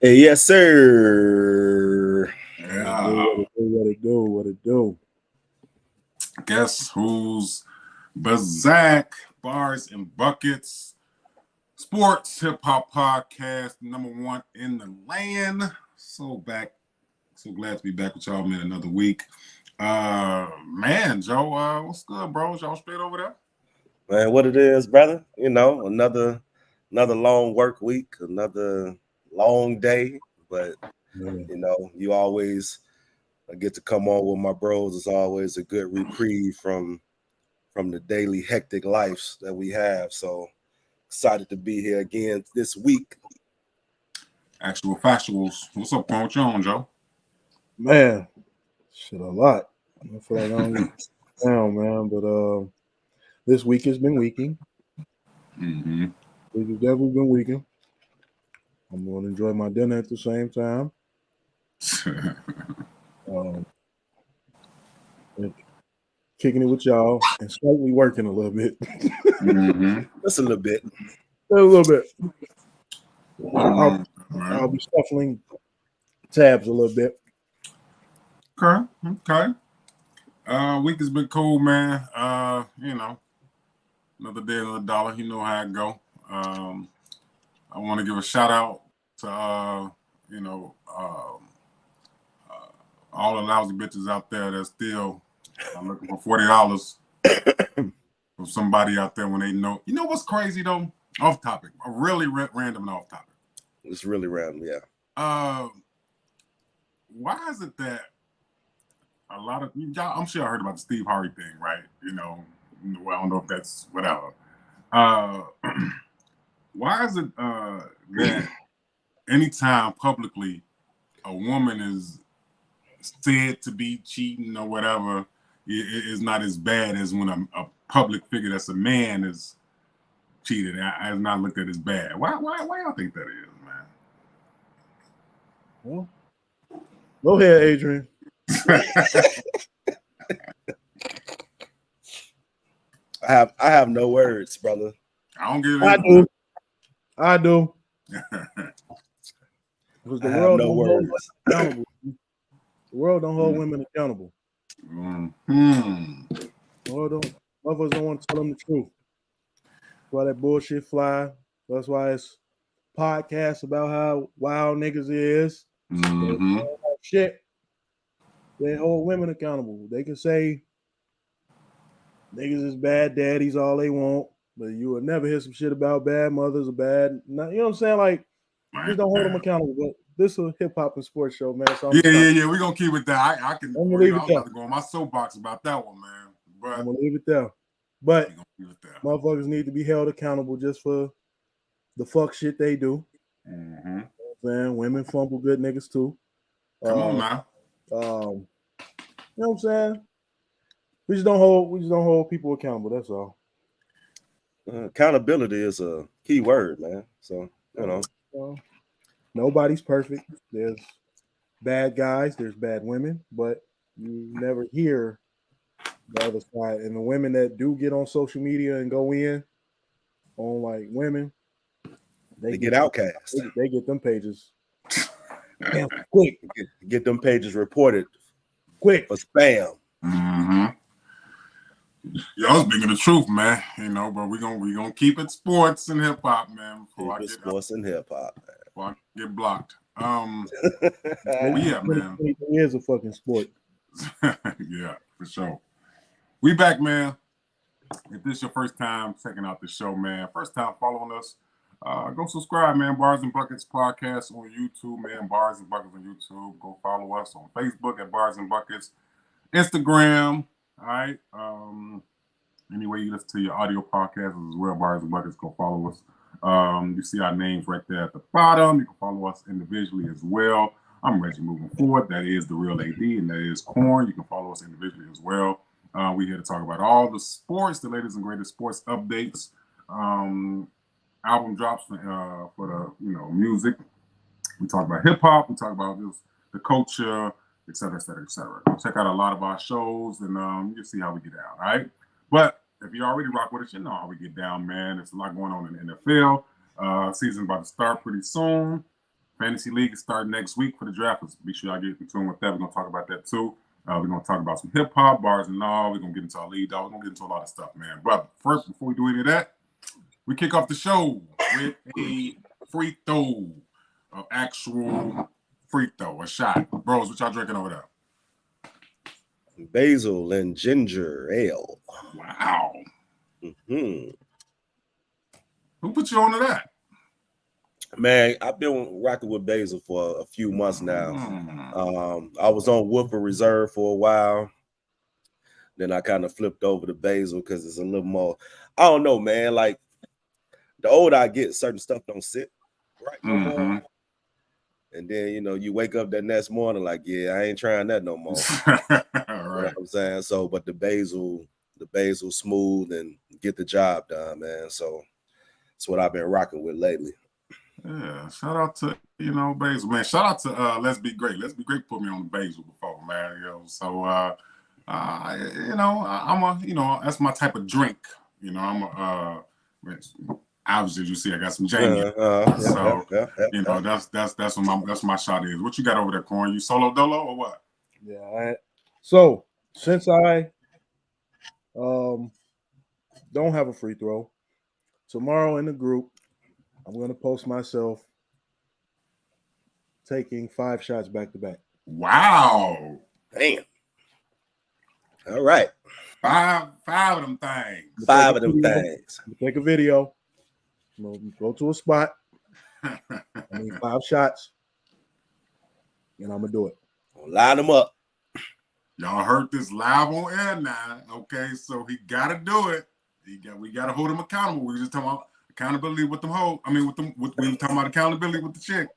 Hey, yes, sir. What it do, Yeah. what it do, what it do, what it do. Guess who's Bazak? Bars and Buckets. Sports hip hop podcast, number one in the land. So glad to be back with y'all, man, another week. Man, Joe, what's good, bro? Y'all straight over there? Man, what it is, brother? Another long work week, another long day, but Yeah. you always get to come on with my bros. It's always a good reprieve from the daily hectic lives that we have. So excited to be here again this week. Actual factuals. What's up, going with you on, Joe? Man, shit a lot. I feel like I don't get down, man. But this week has been weeking. Mm-hmm. Week has definitely been weeking. I'm gonna enjoy my dinner at the same time. Um, and kicking it with y'all and slightly working a little bit. Mm-hmm. Just a little bit. A little bit. Nothing I'll, wrong with that, man. I'll be shuffling tabs a little bit. Okay. Week has been cool, man. Another day, another dollar. You know how it go. I want to give a shout out to all the lousy bitches out there that still looking for $40 from somebody out there when they know. You know what's crazy though? Off topic, a really random and off topic. It's really random, yeah. Why is it that a lot of y'all? I'm sure I heard about the Steve Harvey thing, right? Well, I don't know if that's whatever. Why is it that anytime publicly a woman is said to be cheating or whatever, it's not as bad as when a public figure that's a man is cheated? I have not looked at as bad. Why y'all think that is, Well, go ahead, Adrian. man? I have no words, brother. I don't get I it. do. I do. Because the I have world no don't hold words. us accountable. The world don't hold women accountable. Mm-hmm. The world don't. Motherfuckers don't want to tell them the truth. That's why that bullshit fly. That's why it's podcasts about how wild niggas is. Mm-hmm. Shit. They hold women accountable. They can say niggas is bad daddies all they want, but you will never hear some shit about bad mothers or bad. You know what I'm saying? Like, just don't hold them accountable. But this is a hip hop and sports show, man. So Yeah. We're gonna keep it there. I can. I'm gonna leave I it was there. about to go on my soapbox about that one, man. But I'm gonna leave it there. But we're gonna keep it there. motherfuckers need to be held accountable just for the fuck shit they do. Mm-hmm. Man, women fumble good niggas too. Come on Um, now. you know what I'm saying? We just don't hold people accountable. That's all. Accountability is a key word, man. So, Nobody's perfect. There's bad guys, there's bad women, but you never hear the other side. And the women that do get on social media and go in on like women, they they get get outcast. they get them pages quick, Get them pages reported quick. for spam. Mm-hmm. Y'all speaking the truth, man. But we gonna keep it sports and hip hop, man. Keep it sports and hip hop, Before I get blocked. man. Yeah, man. It is a fucking sport. Yeah, for sure. We back, man. If this is your first time checking out the show, man, first time following us, go subscribe, man. Bars and Buckets podcast on YouTube, man. Bars and Buckets on YouTube. Go follow us on Facebook at Bars and Buckets. Instagram, all right. Anyway, you listen to your audio podcasts as well, Bars and Buckets. Go follow us. You see our names right there at the bottom. You can follow us individually as well. I'm Reggie moving forward. That is the real AD, and that is Corn. You can follow us individually as well. We're here to talk about all the sports, the latest and greatest sports updates, album drops for the music. We talk about hip hop. We talk about just the culture, et cetera, et cetera, et cetera. Check out a lot of our shows, and you'll see how we get down. All right, but if you already rock with us, you know how we get down, man. There's a lot going on in the NFL. Season's about to start pretty soon. Fantasy League is starting next week for the draft. Be sure y'all get in tune with that. We're going to talk about that too. We're going to talk about some hip-hop, bars and all. We're going to get into our lead dog. We're going to get into a lot of stuff, man. But first, before we do any of that, we kick off the show with a free throw, an actual free throw, a shot. Bros, what y'all drinking over there? Basil and ginger ale. Wow. Mm-hmm. Who put you onto that? Man, I've been rocking with Basil for a few months now. I was on Woodford Reserve for a while. Then I kind of flipped over to Basil because it's a little more, I don't know, man. Like, the older I get, certain stuff don't sit right no more. And then, you know, you wake up that next morning like, yeah, I ain't trying that no more. All right. You know what I'm saying? So, but the basil smooth and get the job done, man. So that's what I've been rocking with lately. Yeah, shout out to, you know, Basil, man. Shout out to Let's Be Great. Let's Be Great put me on the Basil before, man. You know, so you know, I'm a, you know, that's my type of drink. You know, I'm a obviously, as you see, I got some Jamie. You know, that's what my shot is. What you got over there, Corn? You solo dolo or what? Yeah. So since I don't have a free throw, tomorrow in the group, I'm going to post myself taking 5 shots back to back. Wow. Damn. All right. Five of them things. 5 of them things. Take a video. Go to a spot. I need 5 shots. And I'm going to do it. Line them up. Y'all heard this live on air now. Okay, so he got to do it. We got to hold him accountable. We just talking about accountability with them hoes. I mean, we talking about accountability with the chick.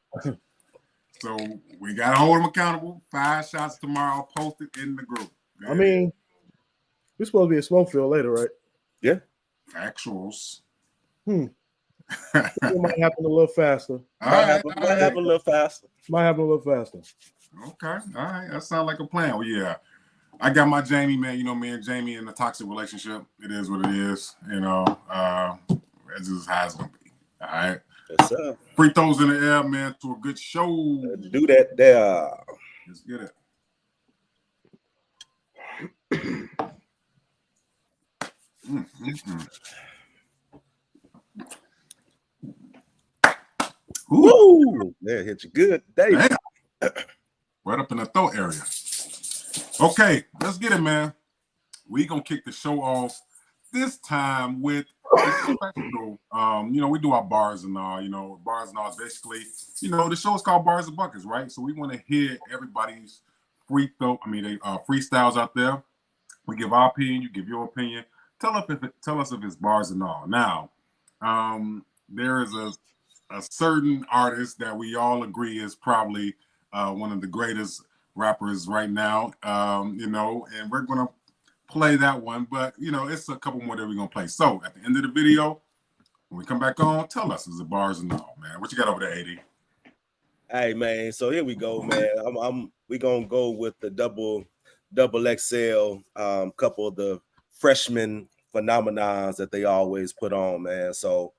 So we got to hold him accountable. 5 shots tomorrow. I'll post it in the group. I mean, we're supposed to be a smoke field later, right? Yeah. Factuals. It might happen a little faster. Might happen a little faster. Okay. All right. That sounds like a plan. Well, yeah. I got my Jamie, man. You know, me and Jamie in a toxic relationship. It is what it is. You know, that's just how it's going to be. All right. Yes, sir. Free throws in the air, man, to a good show. Let's do that there. Let's get it. Woo! Yeah, hit you good today. Right up in the throat area. Okay, let's get it, man. We gonna kick the show off this time with a special. You know, we do our bars and all. You know, bars and all is basically, you know, the show is called Bars and Buckets, right? So we want to hear everybody's freestyles out there. We give our opinion, you give your opinion. Tell us if it's bars and all. Now, there is a certain artist that we all agree is probably one of the greatest rappers right now. You know, and we're gonna play that one, but you know, it's a couple more that we're gonna play. So at the end of the video, when we come back on, tell us is it bars and all, man. What you got over there, AD? Hey man, so here we go, man. We gonna go with the double XL, couple of the freshman phenomenons that they always put on, man. So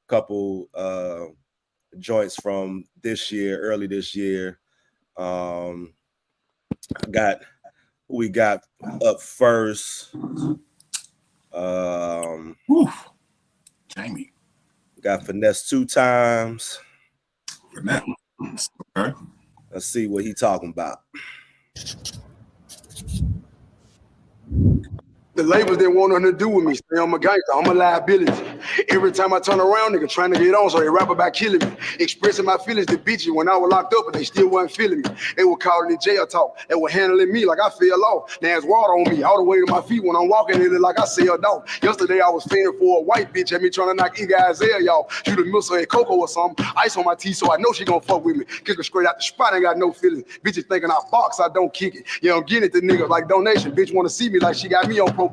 couple joints from this year, early this year. We got up first. Jamie. Got Finesse 2 times. Finesse. Okay. Let's see what he talking about. The labels didn't want nothing to do with me. Stay on my gangster, I'm a liability. Every time I turn around, nigga trying to get on, so they rap about killing me. Expressing my feelings to bitches when I was locked up, but they still wasn't feeling me. They were calling it jail talk. They were handling me like I fell off. Now it's water on me, all the way to my feet when I'm walking in it like I sailed off. Yesterday I was fending for a white bitch, had me trying to knock Iggy's air, y'all. Shoot a missile at Coco or something. Ice on my teeth, so I know she gonna fuck with me. Kick her straight out the spot, ain't got no feelings. Bitches thinking I box, I don't kick it. Yeah, I'm getting it to niggas like donation. Bitch wanna see me like she got me on probation.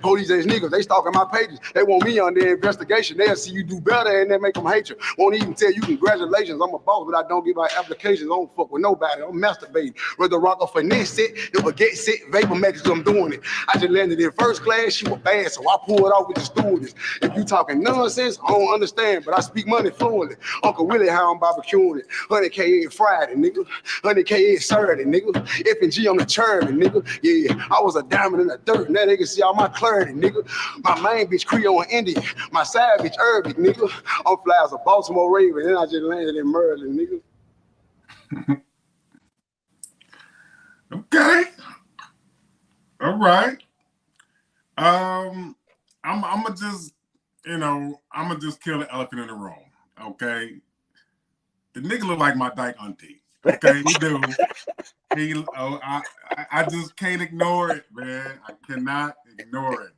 Police ass niggas, they stalking my pages. They want me under investigation. obligation. They'll see you do better and they make them hate you. Won't even tell you congratulations. I'm a boss, but I don't give out applications. I don't fuck with nobody. I'm masturbating. Whether rock or finesse it, if I get sick, vapor makes I'm doing it. I just landed in first class. She was bad, so I pulled off with the stewardess. If you talking nonsense, I don't understand, but I speak money fluently. Uncle Willie, how I'm barbecuing it. 100K in Friday, nigga. 100K in Saturday, nigga. F&G on the chairman, nigga. Yeah, I was a diamond in the dirt. Now they can see all my clarity, nigga. My main bitch Creole and Indian. My side bitch Arabic, nigga. I'm fly as a Baltimore Raven, and I just landed in Maryland, nigga. Okay. All right. I'm gonna just, I'm gonna just kill the elephant in the room. Okay. The nigga look like my dyke auntie. Okay, he do. I just can't ignore it, man. I cannot ignore it,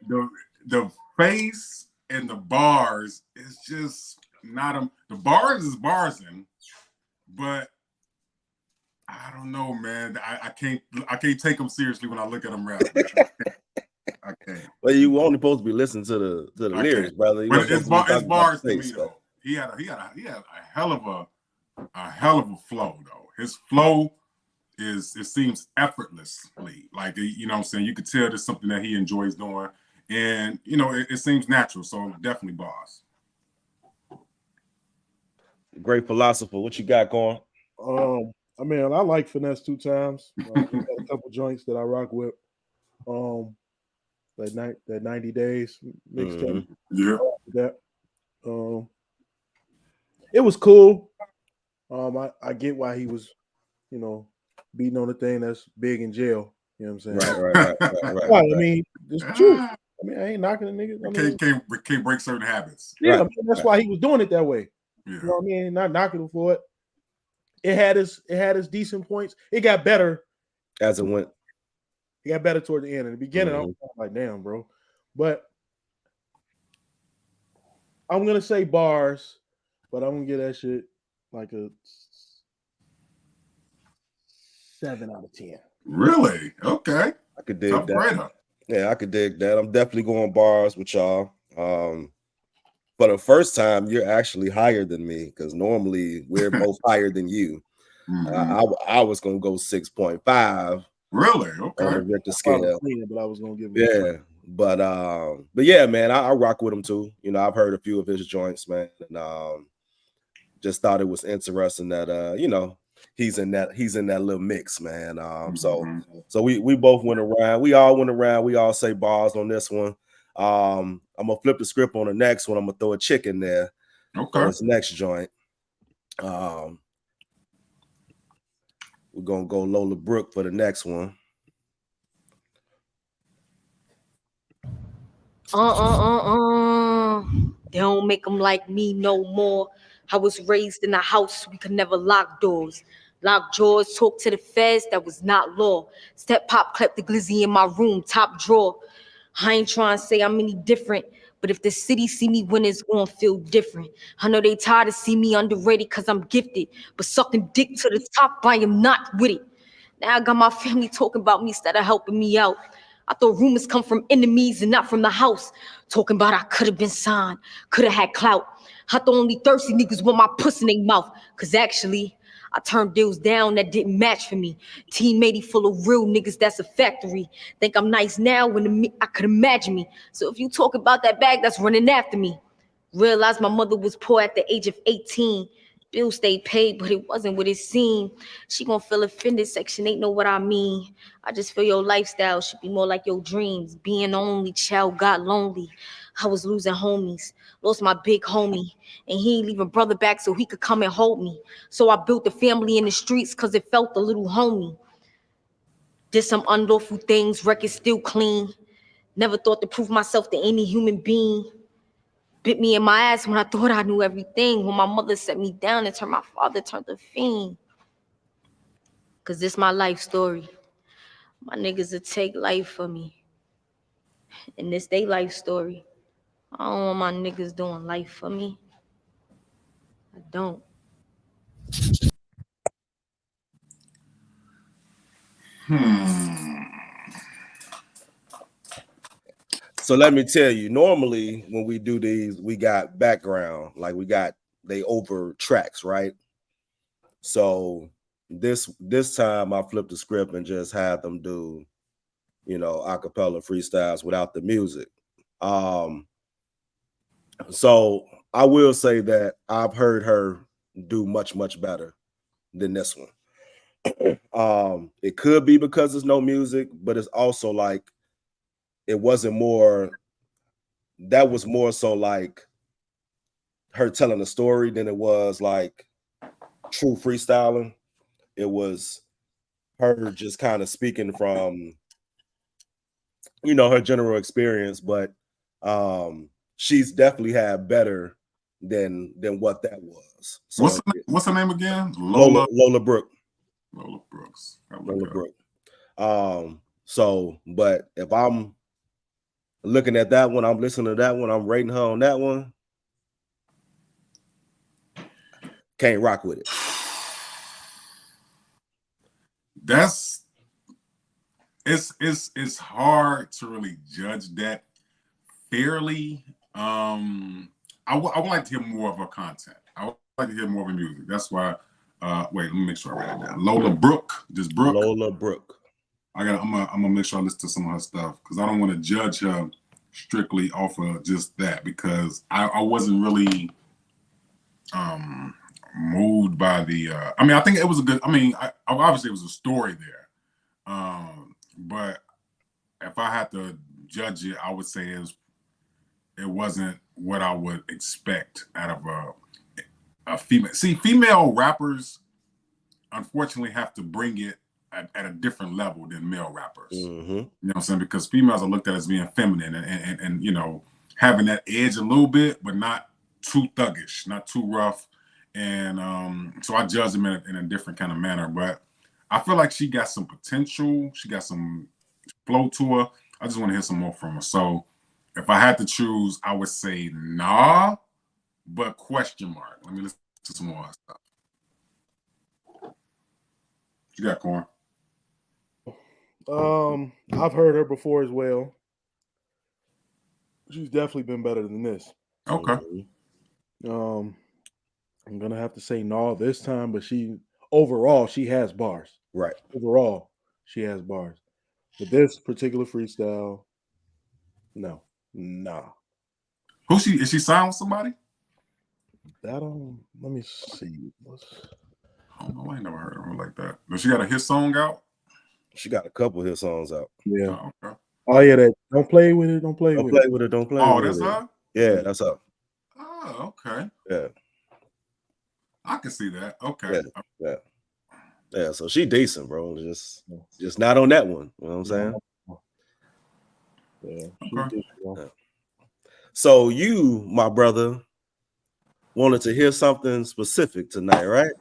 though. The face and the bars is just not him. The bars is barsing, but I don't know, man. I can't take him seriously when I look at him rap. I can't. Well, you only supposed to be listening to the lyrics, brother. But it's bars to me, though. He had a hell of a flow, though. His flow it seems effortlessly, like, what I'm saying. You could tell there's something that he enjoys doing, and it seems natural. So definitely bars. Great philosopher. What you got going? I mean, I like Finesse 2 Times. Got a couple joints that I rock with. That 90 days mixtape. Yeah. That. It was cool. I get why he was, beating on the thing that's big in jail. You know what I'm saying? Right. Well, I mean, it's true. I mean, I ain't knocking the nigga. Can't break certain habits. Yeah, right. I mean, that's why he was doing it that way. Yeah. You know what I mean? Not knocking him for it. It had his decent points. It got better as it went. It got better toward the end. In the beginning, I was like, damn, bro. But I'm gonna say bars, but I'm gonna give that shit like a 7 out of 10. Really? Okay. I could dig that. Yeah, I could dig that. I'm definitely going bars with y'all. For the first time, you're actually higher than me because normally we're both higher than you. I was gonna go 6.5. Really? Okay. On the Richter scale. But I was gonna give him but yeah, man, I rock with him too. I've heard a few of his joints, man, and just thought it was interesting that he's in that little mix, man. So we both went around. We all went around. We all say bars on this one. I'm gonna flip the script on the next one. I'm gonna throw a chick in there. Okay. On this next joint. We're gonna go Lola Brooke for the next one. They don't make them like me no more. I was raised in a house we could never lock doors. Lock drawers, talk to the feds, that was not law. Step pop, clap the glizzy in my room, top drawer. I ain't trying to say I'm any different, but if the city see me win, it's gonna feel different. I know they tired to see me underrated cause I'm gifted, but sucking dick to the top, I am not with it. Now I got my family talking about me instead of helping me out. I thought rumors come from enemies and not from the house. Talking about I could have been signed, could have had clout. I thought only thirsty niggas want my puss in their mouth. Cause actually, I turned deals down that didn't match for me. Team 80 full of real niggas, that's a factory. Think I'm nice now when I could imagine me. So if you talk about that bag, that's running after me. Realized my mother was poor at the age of 18. Bills stayed paid, but it wasn't what it seemed. She gonna feel offended, section 8 know what I mean. I just feel your lifestyle should be more like your dreams. Being the only child got lonely. I was losing homies, lost my big homie, and he ain't leaving brother back so he could come and hold me. So I built a family in the streets cause it felt a little homey. Did some unlawful things, record still clean. Never thought to prove myself to any human being. Bit me in my ass when I thought I knew everything. When my mother set me down and turned my father turned a fiend. Cause this my life story. My niggas will take life for me. And this they life story. I don't want my niggas doing life for me. I don't. So let me tell you, normally when we do these, we got background, like they over tracks, right? So this time I flipped the script and just had them do, acapella freestyles without the music. So I will say that I've heard her do much, much better than this one. It could be because there's no music, but it's also like it wasn't more. That was more so like her telling a story than it was like true freestyling. It was her just kind of speaking from, her general experience, but she's definitely had better than what that was. So what's her name again? Lola Brooke. Lola Brooks. Lola Brooke. So, but if I'm looking at that one, I'm listening to that one, I'm rating her on that one. Can't rock with it. It's hard to really judge that fairly. I would like to hear more of her content. I would like to hear more of her music. That's why. Wait, let me make sure I write it down. Lola Brooke, just Brooke. Lola Brooke. I'm gonna make sure I listen to some of her stuff because I don't want to judge her strictly off of just that because I wasn't really moved by the. I think it was a good. Obviously it was a story there, but if I had to judge it, I would say it wasn't what I would expect out of a female. See, female rappers unfortunately have to bring it at a different level than male rappers. Mm-hmm. You know what I'm saying? Because females are looked at as being feminine and having that edge a little bit, but not too thuggish, not too rough. And so I judge them in a different kind of manner. But I feel like she got some potential. She got some flow to her. I just want to hear some more from her. So if I had to choose, I would say nah, but question mark. Let me listen to some more stuff. What you got, Corn? I've heard her before as well. She's definitely been better than this. Okay. I'm gonna have to say no this time, but overall she has bars. Right. Overall, she has bars. But this particular freestyle, no. Is she signed with somebody? Let me see. I don't know. I ain't never heard of her like that. Does she got a hit song out? She got a couple of hit songs out. Yeah. Oh, okay. Oh yeah, that don't play with it. Don't play with it. Don't play Oh, with that's it. her? Yeah, that's her. Oh, okay. Yeah. I can see that. Okay. Yeah, so she decent, bro. Just not on that one. You know what I'm saying? Yeah. Okay. Yeah. So you, my brother, wanted to hear something specific tonight, right?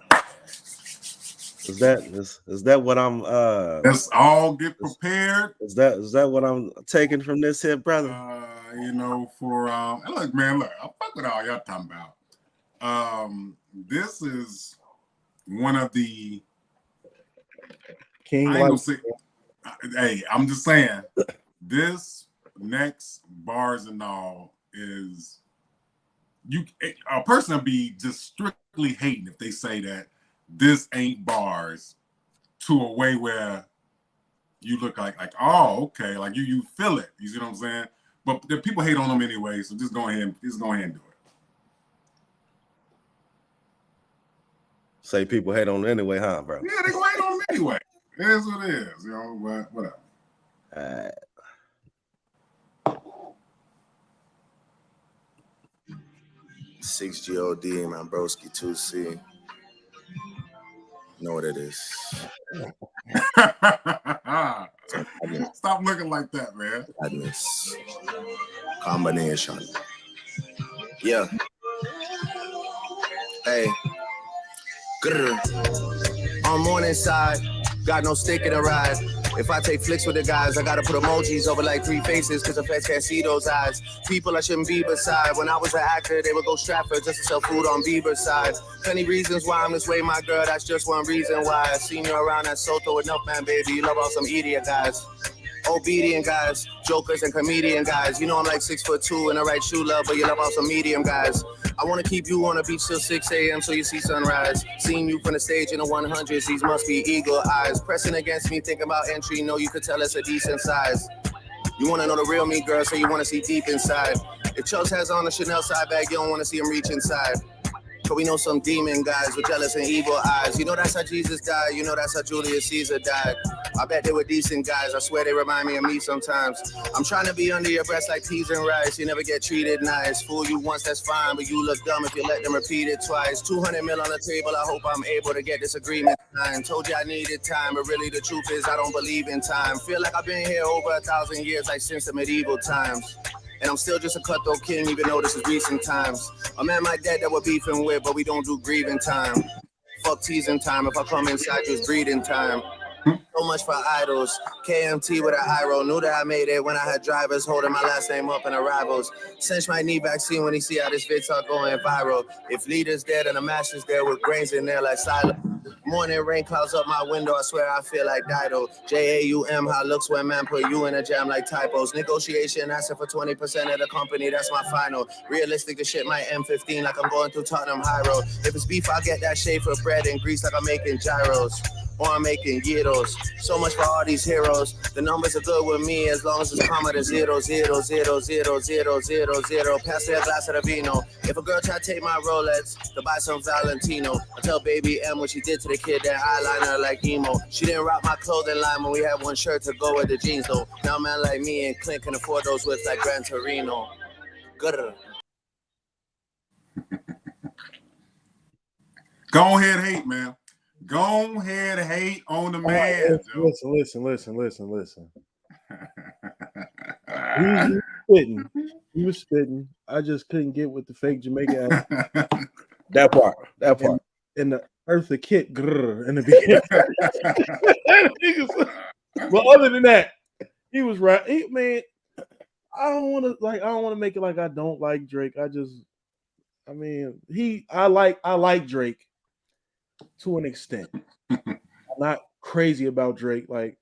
Is that what I'm Let's all get prepared. Is that what I'm taking from this here, brother? Look, man, I fuck with all y'all talking about. This is one of the King. Hey, I'm just saying, this next Bars and All is a person be just strictly hating if they say that this ain't bars to a way where you look like oh, okay, like you feel it. You see what I'm saying? But the people hate on them anyway, so just go ahead and do it. Say people hate on them anyway, huh, bro? Yeah, they gonna hate on them anyway. It is what it is, but whatever. 6GOD and my broski 2C. Know what it is. Stop looking like that, man. Madness. Combination. Yeah. Hey. Grr. On morning side, got no stick in the ride. If I take flicks with the guys, I gotta put emojis over like 3 faces, cause the feds can't see those eyes. People I shouldn't be beside. When I was an actor, they would go Stratford just to sell food on Bieber's side. Plenty reasons why I'm this way, my girl, that's just one reason why. I seen you around at Soto enough, man, baby. You love all some idiot guys. Obedient guys, jokers and comedian guys. You know I'm like 6'2" in the right shoe, love, but you love also medium guys. I want to keep you on the beach till 6 a.m. so you see sunrise. Seeing you from the stage in the 100s, these must be eagle eyes. Pressing against me, thinking about entry, know you could tell it's a decent size. You want to know the real me, girl, so you want to see deep inside. If Chubbs has on a Chanel side bag, you don't want to see him reach inside. But we know some demon guys with jealous and evil eyes. You know that's how Jesus died. You know that's how Julius Caesar died. I bet they were decent guys. I swear they remind me of me sometimes. I'm trying to be under your breast like peas and rice. You never get treated nice. Fool you once, that's fine, but you look dumb if you let them repeat it twice. 200 mil on the table. I hope I'm able to get this agreement signed. Told you I needed time, but really the truth is I don't believe in time. Feel like I've been here over 1,000 years, like since the medieval times. And I'm still just a cutthroat king, even though this is recent times. A man like that we're beefing with, but we don't do grieving time. Fuck teasing time, if I come inside you, it's breeding time. So much for idols. KMT with an eye roll. Knew that I made it when I had drivers holding my last name up in arrivals. Cinch my knee vaccine when he see how this vid talk going viral. If leaders dead and the masters there with grains in there like silent. Morning rain clouds up my window, I swear I feel like Dido. JAUM, how it looks when man put you in a jam like typos. Negotiation, asking for 20% of the company, that's my final. Realistic, the shit might M15 like I'm going through Tottenham High Road. If it's beef, I'll get that shade for bread and grease like I'm making gyros. Or I'm making gyros. So much for all these heroes. The numbers are good with me as long as it's comma to 0, 0, 0, 0, 0, 0, 0. Pass me a glass of the vino. If a girl try to take my Rolex to buy some Valentino, I tell baby M what she did to the kid, that eyeliner like emo. She didn't rock my clothing line when we had one shirt to go with the jeans though. Now a man like me and Clint can afford those whips like Gran Torino. Good. Go ahead, hate, man. Go ahead, hate on the man. Listen. He was spitting. I just couldn't get with the fake Jamaican accent. That part. And the Eartha Kitt grrr in the beginning. But other than that, he was right. I don't want to make it like I don't like Drake. I like Drake to an extent. I'm not crazy about Drake. Like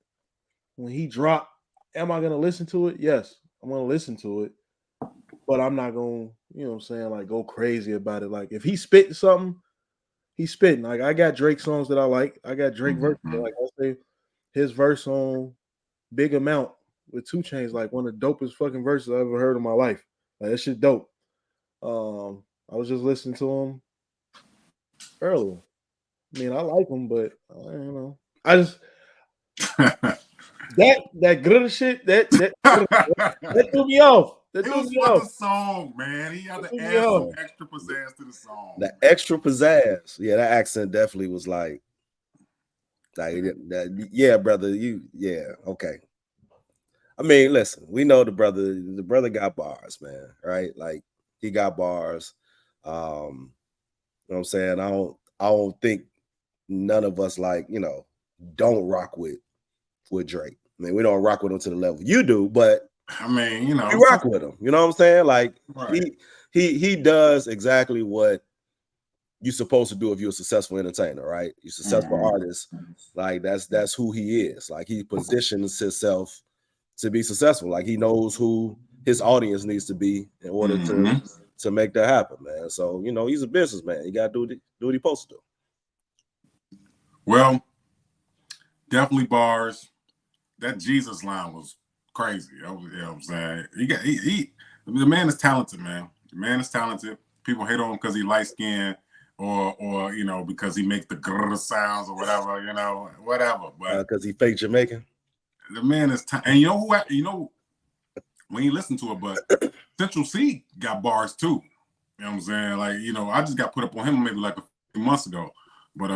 when he dropped, am I gonna listen to it? Yes, I'm gonna listen to it, but I'm not gonna, like go crazy about it. Like if he's spitting something, he's spitting. Like I got Drake songs that I like. I got Drake verses. Like I say, his verse on Big Amount with 2 Chainz, like one of the dopest fucking verses I ever heard in my life. Like that shit dope. I was just listening to him earlier. I mean, I like him, but I just that glitter shit that threw me off. It was for the song, man. He had to add some extra pizzazz to the song. The extra pizzazz, yeah, that accent definitely was like that. Yeah, brother, okay. I mean, listen, we know the brother got bars, man, right? Like he got bars. You know what I'm saying? I don't think none of us don't rock with Drake. I mean, we don't rock with him to the level you do, but I mean, we rock with him. You know what I'm saying? Like right. he does exactly what you're supposed to do if you're a successful entertainer, right? You're a successful artist. Like that's who he is. Like he positions himself to be successful. Like he knows who his audience needs to be in order to make that happen, man. So he's a businessman. He got to do what he's supposed to do. Well, definitely bars. That Jesus line was crazy. You know what I'm saying? The man is talented, man. The man is talented. People hate on him because he light skinned or because he make the grrr sounds or whatever, whatever. But because he fake Jamaican. The man is and you know when you listen to it, but Central C got bars too. You know what I'm saying? Like, I just got put up on him maybe like a few months ago. But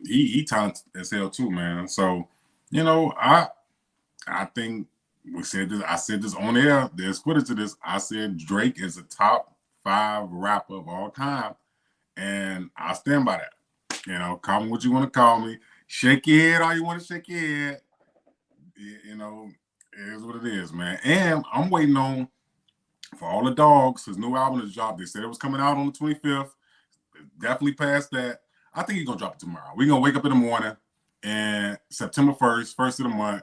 he talented as hell too, man. So, I think we said this. I said this on air. There's footage of this. I said Drake is a top 5 rapper of all time, and I stand by that. Call me what you want to call me. Shake your head all you want to shake your head. It is what it is, man. And I'm waiting on for all the Dogs. His new album is dropped. They said it was coming out on the 25th. Definitely past that. I think he's gonna drop it tomorrow. We're gonna wake up in the morning and September 1st, first of the month,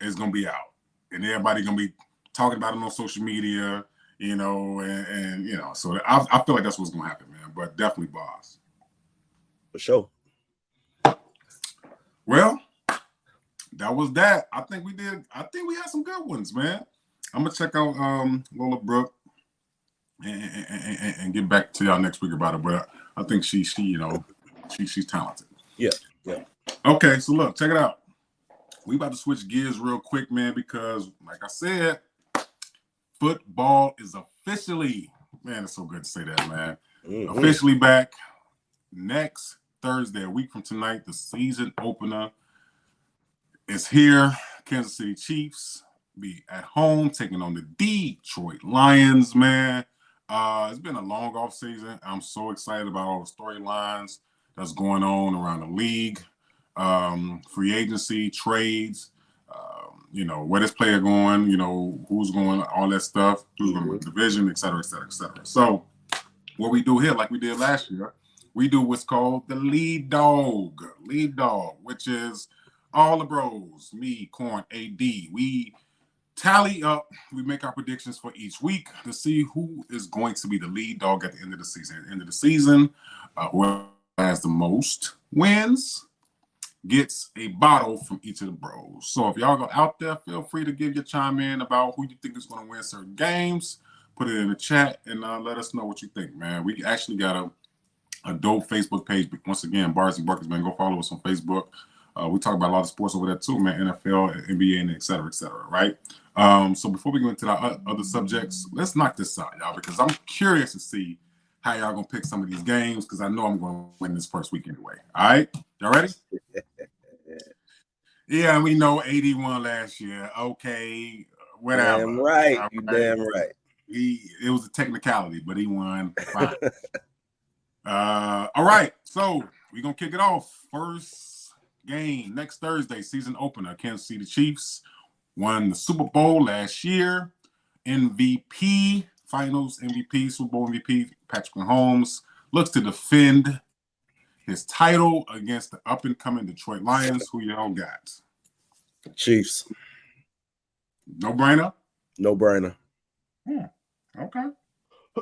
is gonna be out. and everybody gonna be talking about him on social media, you know, and you know, so I feel like that's what's gonna happen, man. But definitely Boss. For sure. Well, that was that. I think we had some good ones, man. I'm gonna check out Lola Brooke and get back to y'all next week about it. But I think she's talented. Yeah. Okay, so look, check it out. We about to switch gears real quick, man, because like I said, football is officially, man, it's so good to say that, man. Mm-hmm. Officially back next Thursday, a week from tonight. The season opener is here. Kansas City Chiefs be at home taking on the Detroit Lions, man. It's been a long off season. I'm so excited about all the storylines that's going on around the league. Free agency, trades, you know, where this player going, you know, who's going, all that stuff, who's going to win the division, et cetera, et cetera, et cetera. So what we do here, like we did last year, we do what's called the lead dog, which is all the bros, me, Corn, AD. We tally up, we make our predictions for each week to see who is going to be the lead dog at the end of the season. At the end of the season, whoever has the most wins gets a bottle from each of the bros. So if y'all go out there, feel free to give your chime in about who you think is going to win certain games. Put it in the chat and let us know what you think, man. We actually got a dope Facebook page. Once again, Bars and Buckets, man. Go follow us on Facebook. We talk about a lot of sports over there too, man. NFL, NBA, and et cetera, right? So before we go into the other subjects, let's knock this out, y'all, because I'm curious to see how y'all going to pick some of these games, because I know I'm going to win this first week anyway. All right? Y'all ready? Yeah, we know 81 last year. Okay, whatever. Damn right. You damn right. It was a technicality, but he won. Fine. All right, so we're going to kick it off. First game next Thursday, season opener. Kansas City Chiefs won the Super Bowl last year. MVP, finals MVP, Super Bowl MVP, Patrick Mahomes looks to defend his title against the up-and-coming Detroit Lions. Who y'all got? Chiefs. No brainer? No brainer. Okay.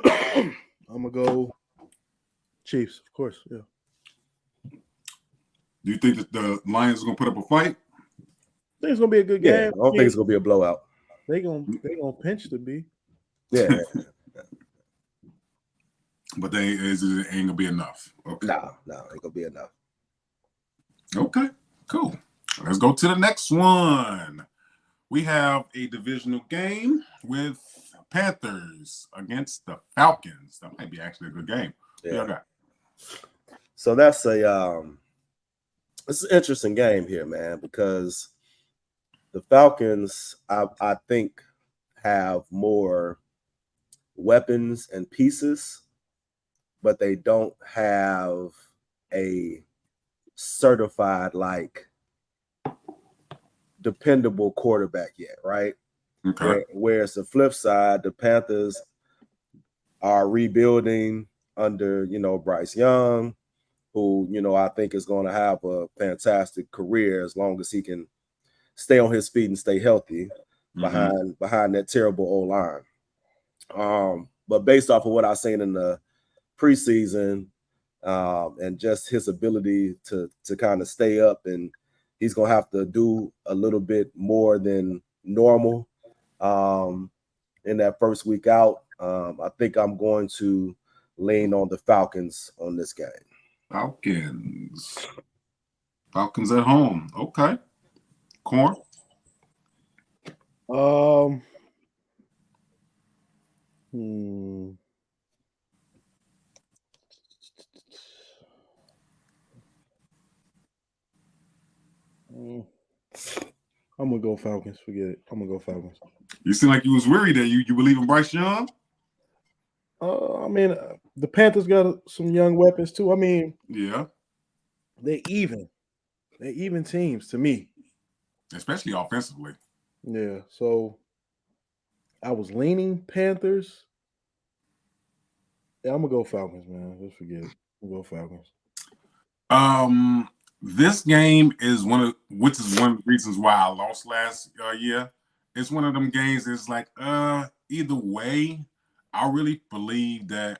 I'm gonna go Chiefs, of course. Yeah. Do you think that the Lions are gonna put up a fight? I think it's gonna be a good game. Yeah, I don't think it's gonna be a blowout. They gonna pinch to be. Yeah. But it ain't gonna be enough. Okay. No, ain't gonna be enough. Okay, cool. Let's go to the next one. We have a divisional game with Panthers against the Falcons. That might be actually a good game. Yeah. What y'all got? So that's it's an interesting game here, man, because the Falcons, I think, have more weapons and pieces, but they don't have a certified, like, dependable quarterback yet, right? Okay. Whereas the flip side, the Panthers are rebuilding under, Bryce Young, who, I think is going to have a fantastic career as long as he can stay on his feet and stay healthy behind that terrible O-line. But based off of what I've seen in the preseason and just his ability to kind of stay up, and he's going to have to do a little bit more than normal in that first week out. I think I'm going to lean on the Falcons on this game. Falcons at home. Okay. Corn? I'm gonna go Falcons. Forget it. I'm gonna go Falcons. You seem like you was worried there. You believe in Bryce Young? I mean, the Panthers got some young weapons too. I mean, yeah, they're even teams to me, especially offensively. Yeah, so I was leaning Panthers. Yeah, I'm gonna go Falcons, man. Just forget it. I'm gonna go Falcons. This game is one of the reasons why I lost last year, it's one of them games. It's like either way. I really believe that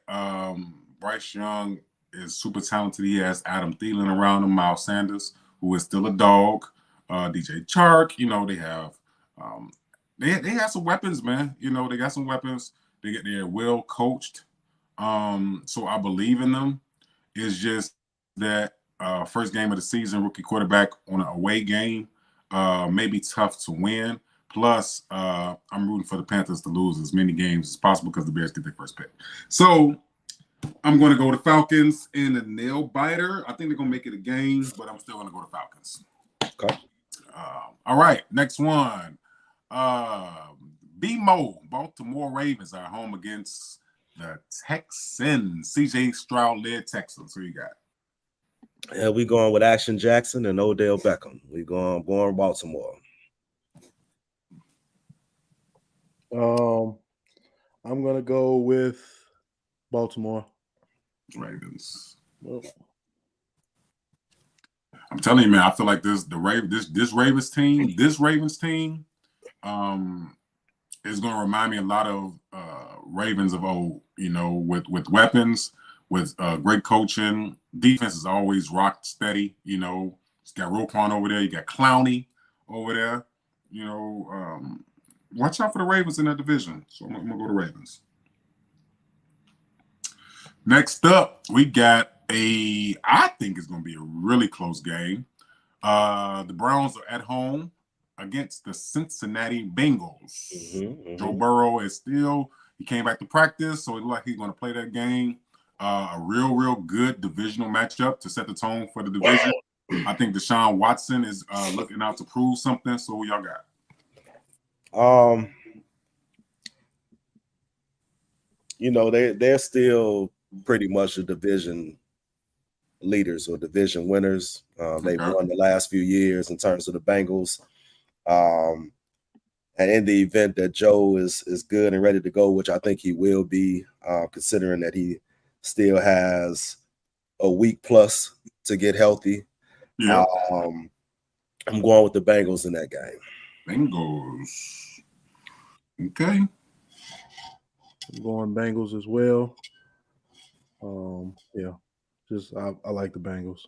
Bryce Young is super talented. He has Adam Thielen around him, Miles Sanders, who is still a dog, DJ Chark. You know, they have they have some weapons, man. You know, they got some weapons. They're well coached. So I believe in them. It's just that first game of the season, rookie quarterback on an away game, may be tough to win. Plus, I'm rooting for the Panthers to lose as many games as possible because the Bears get their first pick. So I'm going to go to Falcons in a nail biter. I think they're going to make it a game, but I'm still going to go to Falcons. Okay. All right, next one. BMO, Baltimore Ravens are home against the Texans. CJ Stroud-led Texans. Who you got? Yeah, we going with Action Jackson and Odell Beckham. We going Baltimore. I'm gonna go with Baltimore Ravens. Well, I'm telling you, man, I feel like this Ravens team is going to remind me a lot of Ravens of old. You know, with weapons, with great coaching. Defense is always rock steady. You know, it's got Roquan over there. You got Clowney over there. You know, watch out for the Ravens in that division. So I'm going to go to Ravens. Next up, we got I think it's going to be a really close game. The Browns are at home against the Cincinnati Bengals. Joe Burrow he came back to practice, so it looks like he's going to play that game. A real good divisional matchup to set the tone for the division. I think Deshaun Watson is looking out to prove something. So who y'all got? You know, they're still pretty much the division leaders or division winners. They've won the last few years in terms of the Bengals. And in the event that Joe is good and ready to go, which I think he will be, considering that he still has a week plus to get healthy. Yeah. I'm going with the Bengals in that game. Bengals. Okay. I'm going Bengals as well. Yeah, just I like the Bengals.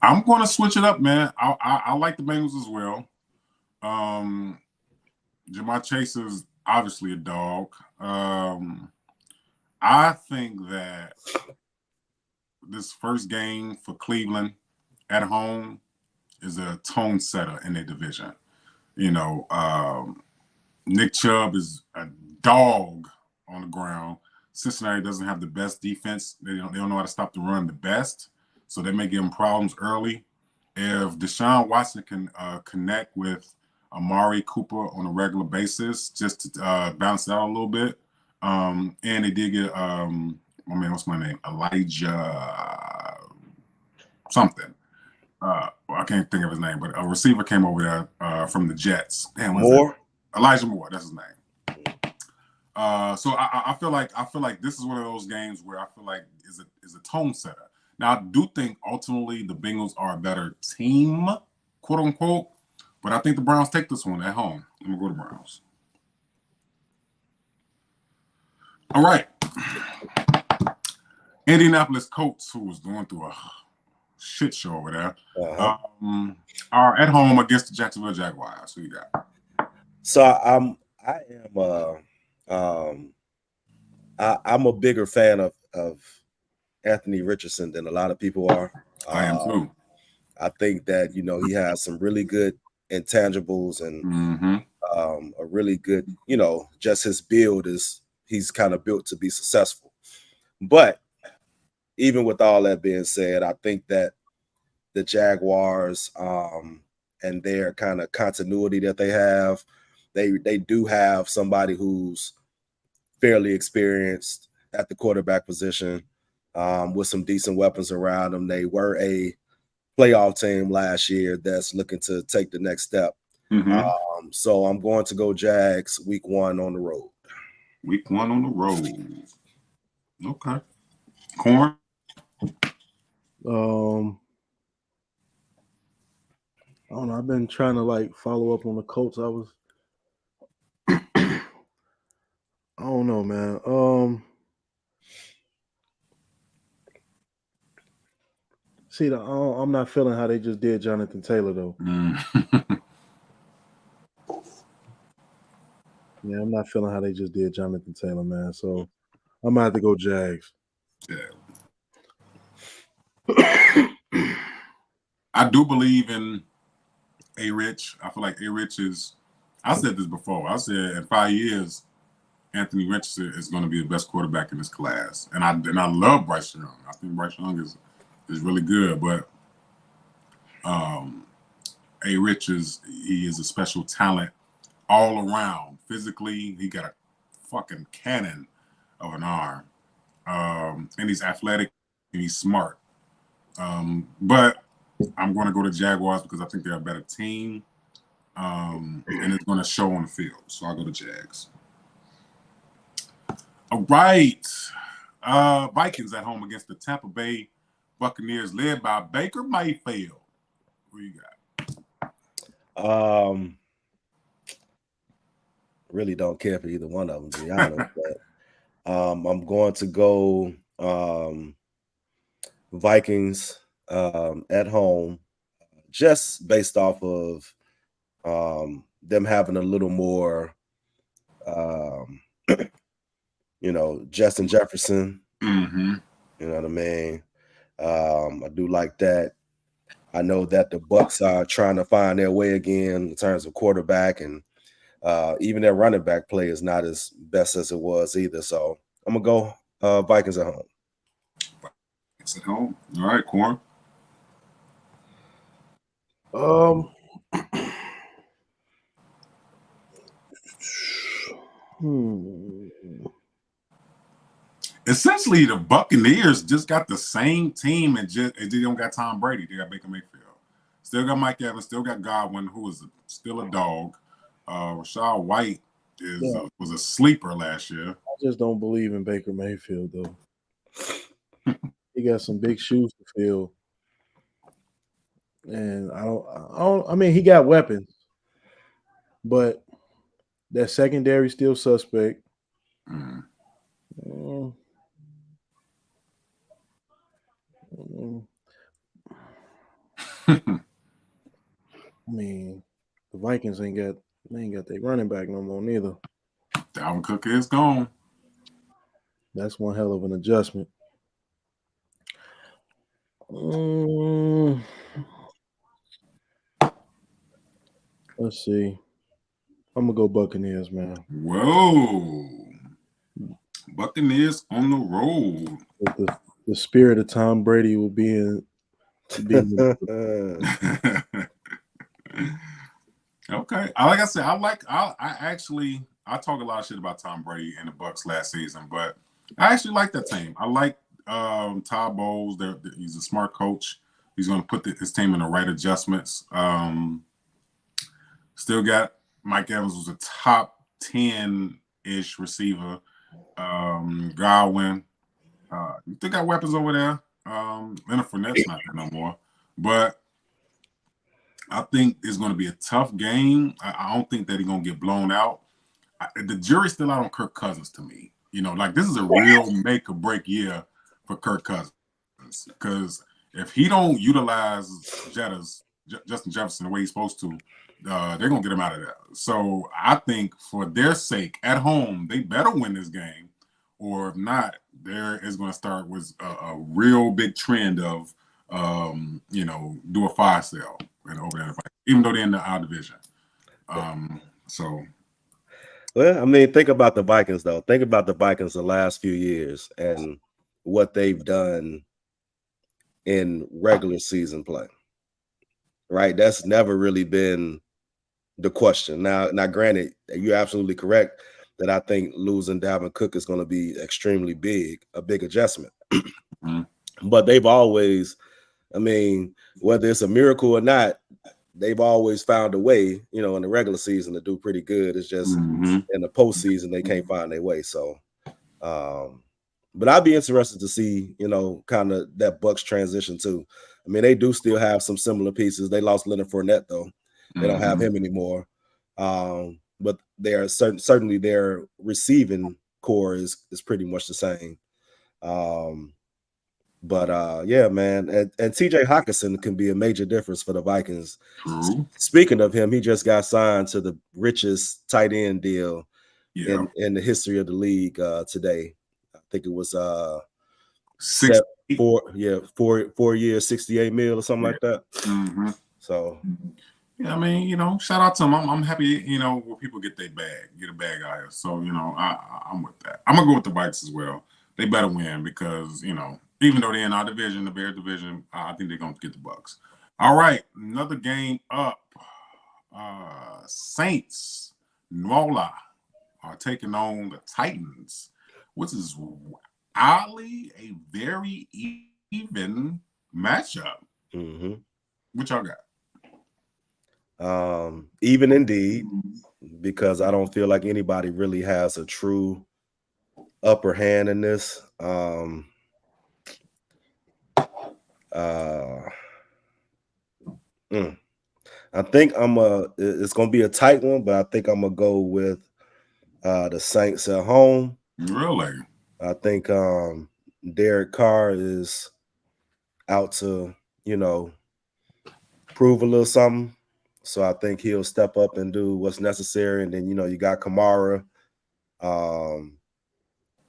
I'm going to switch it up, man. I like the Bengals as well. Jamar Chase is obviously a dog. I think that this first game for Cleveland at home is a tone setter in their division. You know, Nick Chubb is a dog on the ground. Cincinnati doesn't have the best defense. They don't know how to stop the run the best, so they may give them problems early. If Deshaun Watson can connect with Amari Cooper on a regular basis, just to balance it out a little bit, and they did get what's my name? Elijah something. I can't think of his name, but a receiver came over there from the Jets. Damn, Moore? Elijah Moore, that's his name. So I feel like this is one of those games where I feel like is a tone setter. Now I do think ultimately the Bengals are a better team, quote unquote, but I think the Browns take this one at home. I'm gonna go to Browns. All right. Indianapolis Colts, who was going through a shit show over there, are at home against the Jacksonville Jaguars. Who you got? So I'm a bigger fan of Anthony Richardson than a lot of people are. I am too. I think that, you know, he has some really good intangibles and a really good, you know, just his build he's kind of built to be successful. But even with all that being said, I think that the Jaguars and their kind of continuity that they have, they do have somebody who's fairly experienced at the quarterback position with some decent weapons around them. They were a playoff team last year that's looking to take the next step. So I'm going to go Jags week 1 on the road. Week 1 on the road. Okay. Corn? don't know. I've been trying to like follow up on the Colts. I don't know, man. See, I'm not feeling how they just did Jonathan Taylor though. Yeah, I'm not feeling how they just did Jonathan Taylor, man. So I'm gonna have to go Jags. Yeah. I do believe in A-Rich. I feel like A-Rich is. I said this before. I said in 5 years, Anthony Richardson is going to be the best quarterback in this class, and I love Bryce Young. I think Bryce Young is really good, but A-Rich he is a special talent all around. Physically, he got a fucking cannon of an arm, and he's athletic and he's smart. But I'm going to go to Jaguars because I think they're a better team, and it's going to show on the field. So I'll go to Jags. All right. Vikings at home against the Tampa Bay Buccaneers, led by Baker Mayfield. Who you got? Really don't care for either one of them, to be honest. But I'm going to go Vikings at home, just based off of them having a little more, Justin Jefferson. Mm-hmm. You know what I mean? I do like that. I know that the Bucs are trying to find their way again in terms of quarterback, and even their running back play is not as best as it was either. So I'm gonna go Vikings at home. Vikings at home. All right, Corn. Essentially, the Buccaneers just got the same team, and they don't got Tom Brady. They got Baker Mayfield. Still got Mike Evans. Still got Godwin, who is still a dog. Rashad White was a sleeper last year. I just don't believe in Baker Mayfield though. He got some big shoes to fill, and I don't. I mean, he got weapons, but that secondary still suspect. I mean, the Vikings ain't got their running back no more neither. Dalvin Cook is gone. That's one hell of an adjustment. Let's see. I'm gonna go Buccaneers, man. Whoa, Buccaneers on the road. With the spirit of Tom Brady will be in. Okay, like I said, I talk a lot of shit about Tom Brady and the Bucs last season, but I actually like that team. I like Todd Bowles. He's a smart coach. He's going to put his team in the right adjustments. Still got Mike Evans, was a top 10-ish receiver. Godwin. They got weapons over there. Leonard Fournette's not there no more. But I think it's going to be a tough game. I don't think that he's going to get blown out. The jury's still out on Kirk Cousins to me. This is a real make or break year for Kirk Cousins, because if he don't utilize Justin Jefferson the way he's supposed to, they're going to get him out of there. So I think for their sake, at home, they better win this game, or if not, there is going to start with a real big trend of, do a fire sale and over there, even though they're in our division. Well, I mean, think about the Vikings, though. Think about the Vikings the last few years and what they've done in regular season play, right? That's never really been the question. Now, granted, you're absolutely correct that I think losing Dalvin Cook is going to be extremely a big adjustment. Mm-hmm. But they've always, I mean, whether it's a miracle or not, they've always found a way, in the regular season to do pretty good. It's just in the postseason they can't find their way. So, but I'd be interested to see, kind of that Bucs transition too, I mean, they do still have some similar pieces. They lost Leonard Fournette though; they don't have him anymore. But they are certainly their receiving core is pretty much the same. But yeah, man, and TJ Hawkinson can be a major difference for the Vikings. True. Speaking of him, he just got signed to the richest tight end deal in the history of the league today. I think it was 4 years, 68 mil or something like that. So yeah, I mean, you know, shout out to him. I'm happy, you know, when people get a bag out here. So, you know, I'm with that. I'm gonna go with the Vikes as well. They better win because, you know, even though they're in our division, the Bears division, I think they're gonna get the Bucks. All right, another game up. Saints, Nola are taking on the Titans, which is oddly a very even matchup. What y'all got? Even indeed, because I don't feel like anybody really has a true upper hand in this. I think it's gonna be a tight one, but I think I'm gonna go with the Saints at home. Really? I think Derek Carr is out to, you know, prove a little something. So I think he'll step up and do what's necessary. And then, you know, you got Kamara, a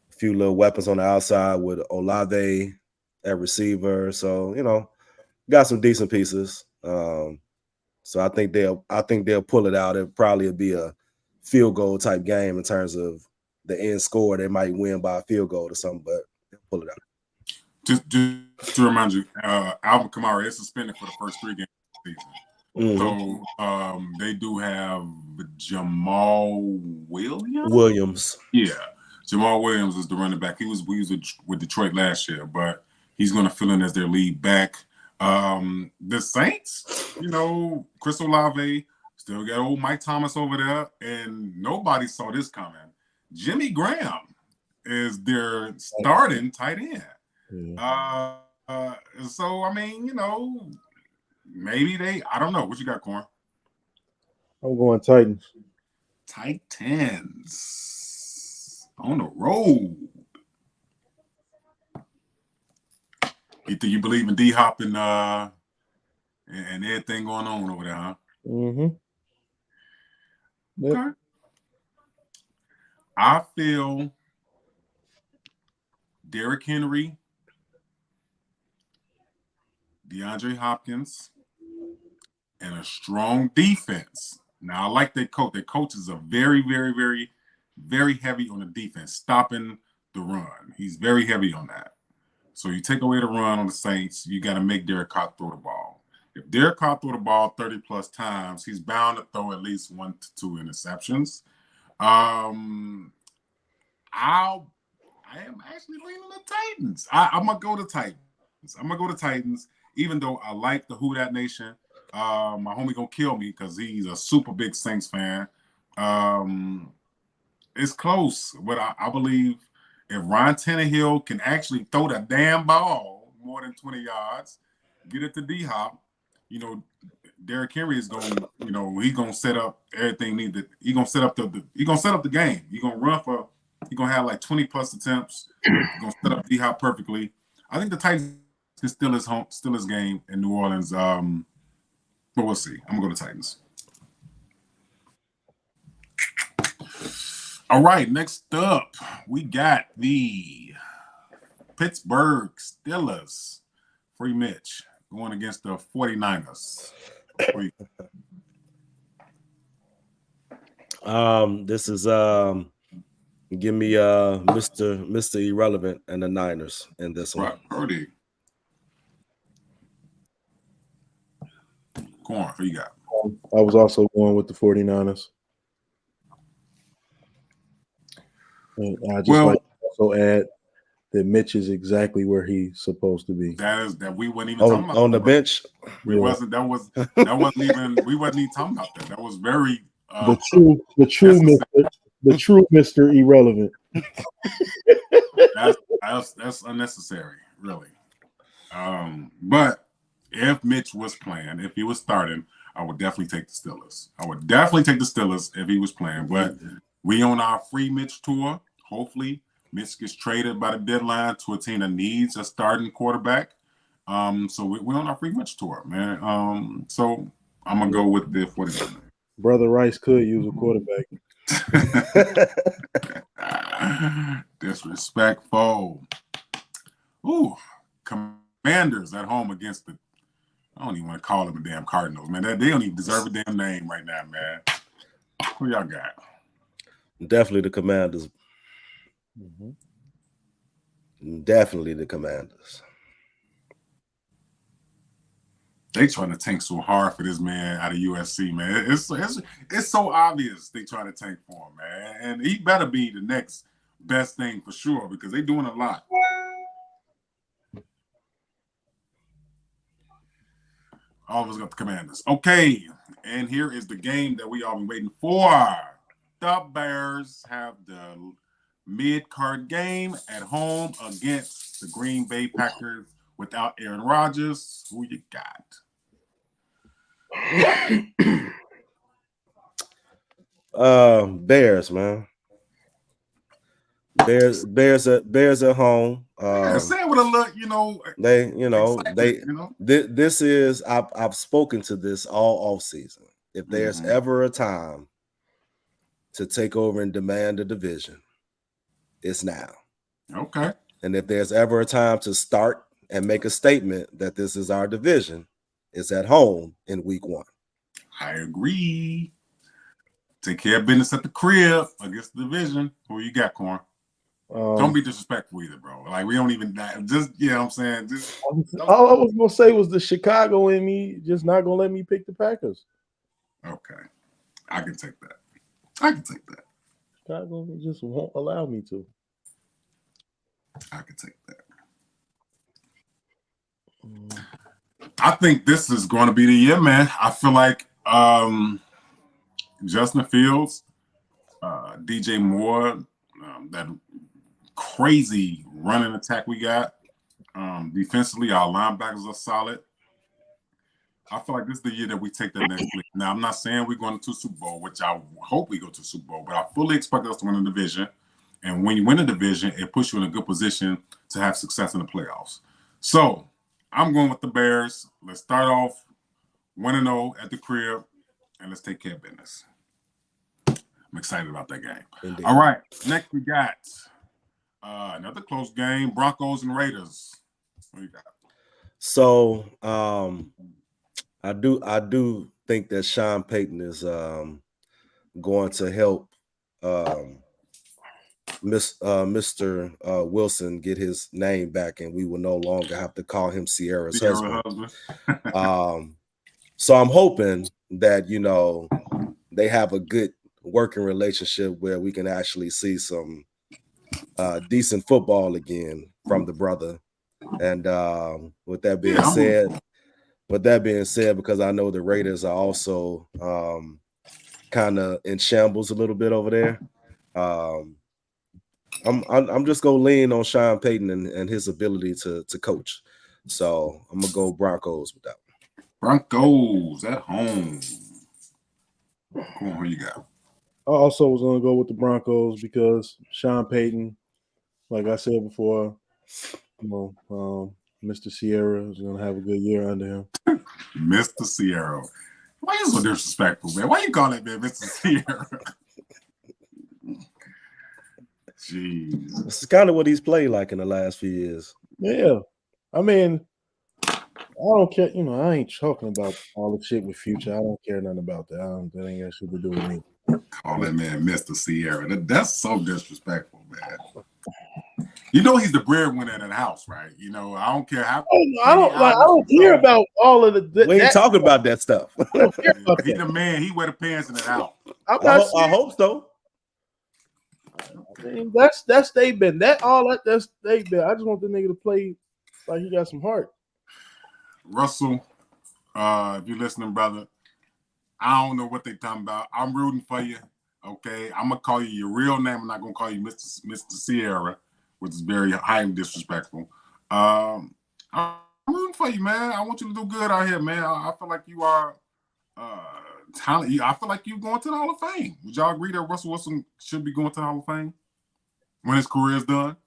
few little weapons on the outside with Olave at receiver. So, you know, got some decent pieces. So I think they'll pull it out. It probably will be a field goal type game in terms of the end score. They might win by a field goal or something, but they'll pull it out. Just to remind you, Alvin Kamara is suspended for the first 3 games of the season. So they do have Jamal Williams. Yeah, Jamal Williams is the running back. He was with Detroit last year, but he's going to fill in as their lead back. The Saints, you know, Chris Olave still got old Mike Thomas over there, and nobody saw this coming. Jimmy Graham is their starting tight end. So I mean, you know, maybe I don't know. What you got, Corn? I'm going Titans. Titans on the road. You think you believe in D-Hop and everything going on over there, huh? Yep. Okay. I feel Derrick Henry, DeAndre Hopkins, and a strong defense. Now, I like their coach. Their coaches are very, very, very, very heavy on the defense, stopping the run. He's very heavy on that. So you take away the run on the Saints, you got to make Derek Carr throw the ball. If Derek Carr throw the ball 30-plus times, he's bound to throw at least 1 to 2 interceptions. I am actually leaning the Titans. I'm going to go to Titans. Even though I like the Who Dat Nation. My homie going to kill me because he's a super big Saints fan. It's close, but I believe if Ryan Tannehill can actually throw the damn ball more than 20 yards, get it to D-Hop, you know, Derrick Henry is going, you know, he's going to set up everything needed. He's going to set up the game. He's going to have like 20-plus attempts. He's going to set up D-Hop perfectly. I think the Titans can steal his game in New Orleans. But we'll see. I'm going to go to Titans. All right, next up, we got the Pittsburgh Steelers, Free Mitch, going against the 49ers. This is give me Mr. Irrelevant and the Niners in this one. Right, Purdy. Corn, who you got? I was also going with the 49ers. And I just like to also add that Mitch is exactly where he's supposed to be. That we weren't even talking about on the bench. We wasn't even talking about that. That was very the true Mr. Irrelevant. That's unnecessary, really. But if Mitch was playing, if he was starting, I would definitely take the Steelers. I would definitely take the Steelers if he was playing. But we on our free Mitch tour. Hopefully, Mitch gets traded by the deadline to a team that needs a starting quarterback. So we're on our free Mitch tour, man. So I'm gonna go with the 49ers. Brother Rice could use a quarterback. Disrespectful. Ooh, Commanders at home against the. I don't even want to call them a damn Cardinals, man. They don't even deserve a damn name right now, man. Who y'all got? Definitely the Commanders. Definitely the Commanders. They trying to tank so hard for this man out of USC, man. It's so obvious they trying to tank for him, man. And he better be the next best thing for sure because they doing a lot. All of us got the Commanders. Okay, and here is the game that we all been waiting for. The Bears have the mid-card game at home against the Green Bay Packers without Aaron Rodgers. Who you got? Bears, man. Bears at home. Say it with a look, This is I've spoken to this all off season. If there's ever a time to take over and demand a division, it's now. Okay. And if there's ever a time to start and make a statement that this is our division, it's at home in week 1. I agree. Take care of business at the crib against the division. Who you got, Corn? Don't be disrespectful either, bro. Like, we don't even just, you know what I'm saying? All I was going to say was the Chicago in me just not going to let me pick the Packers. Okay. I can take that. Chicago just won't allow me to. I can take that. I think this is going to be the year, man. I feel like Justin Fields, DJ Moore, that crazy running attack we got. Defensively, our linebackers are solid. I feel like this is the year that we take that next leap. Now, I'm not saying we're going to Super Bowl, which I hope we go to Super Bowl, but I fully expect us to win the division. And when you win a division, it puts you in a good position to have success in the playoffs. So I'm going with the Bears. Let's start off 1-0 at the crib, and let's take care of business. I'm excited about that game. Indeed. All right, next we got another close game, Broncos and Raiders. What do you got? So I do think that Sean Payton is going to help Mr. Wilson get his name back, and we will no longer have to call him Sierra's husband. So I'm hoping that they have a good working relationship where we can actually see some decent football again from the brother. And with that being said, because I know the Raiders are also kind of in shambles a little bit over there. I'm just gonna lean on Sean Payton and his ability to coach. So I'm gonna go Broncos with that one. Broncos at home. Come on, who you got? I also was gonna go with the Broncos because Sean Payton, like I said before, Mr. Sierra is gonna have a good year under him. Mr. Sierra. Why you so disrespectful, man? Why you call that man Mr. Sierra? Jeez. This is kind of what he's played like in the last few years. Yeah. I mean, I don't care. I ain't talking about all the shit with Future. I don't care nothing about that. That ain't got shit to do with me. Call that man Mr. Sierra. That's so disrespectful, man. He's the breadwinner in the house, right? I don't care how. I don't care about all of the. We ain't talking about that stuff. He's the man. He wear the pants in the house. I hope so. I mean, that's statement. That's statement. I just want the nigga to play like he got some heart. Russell, if you're listening, brother, I don't know what they talking about. I'm rooting for you. Okay, I'm gonna call you your real name. I'm not gonna call you Mr. Sierra, which is very highly disrespectful. I'm I'm rooting for you, man. I want you to do good out here, man. I feel like you are talent. I feel like you're going to the Hall of Fame. Would y'all agree that Russell Wilson should be going to the Hall of Fame when his career is done?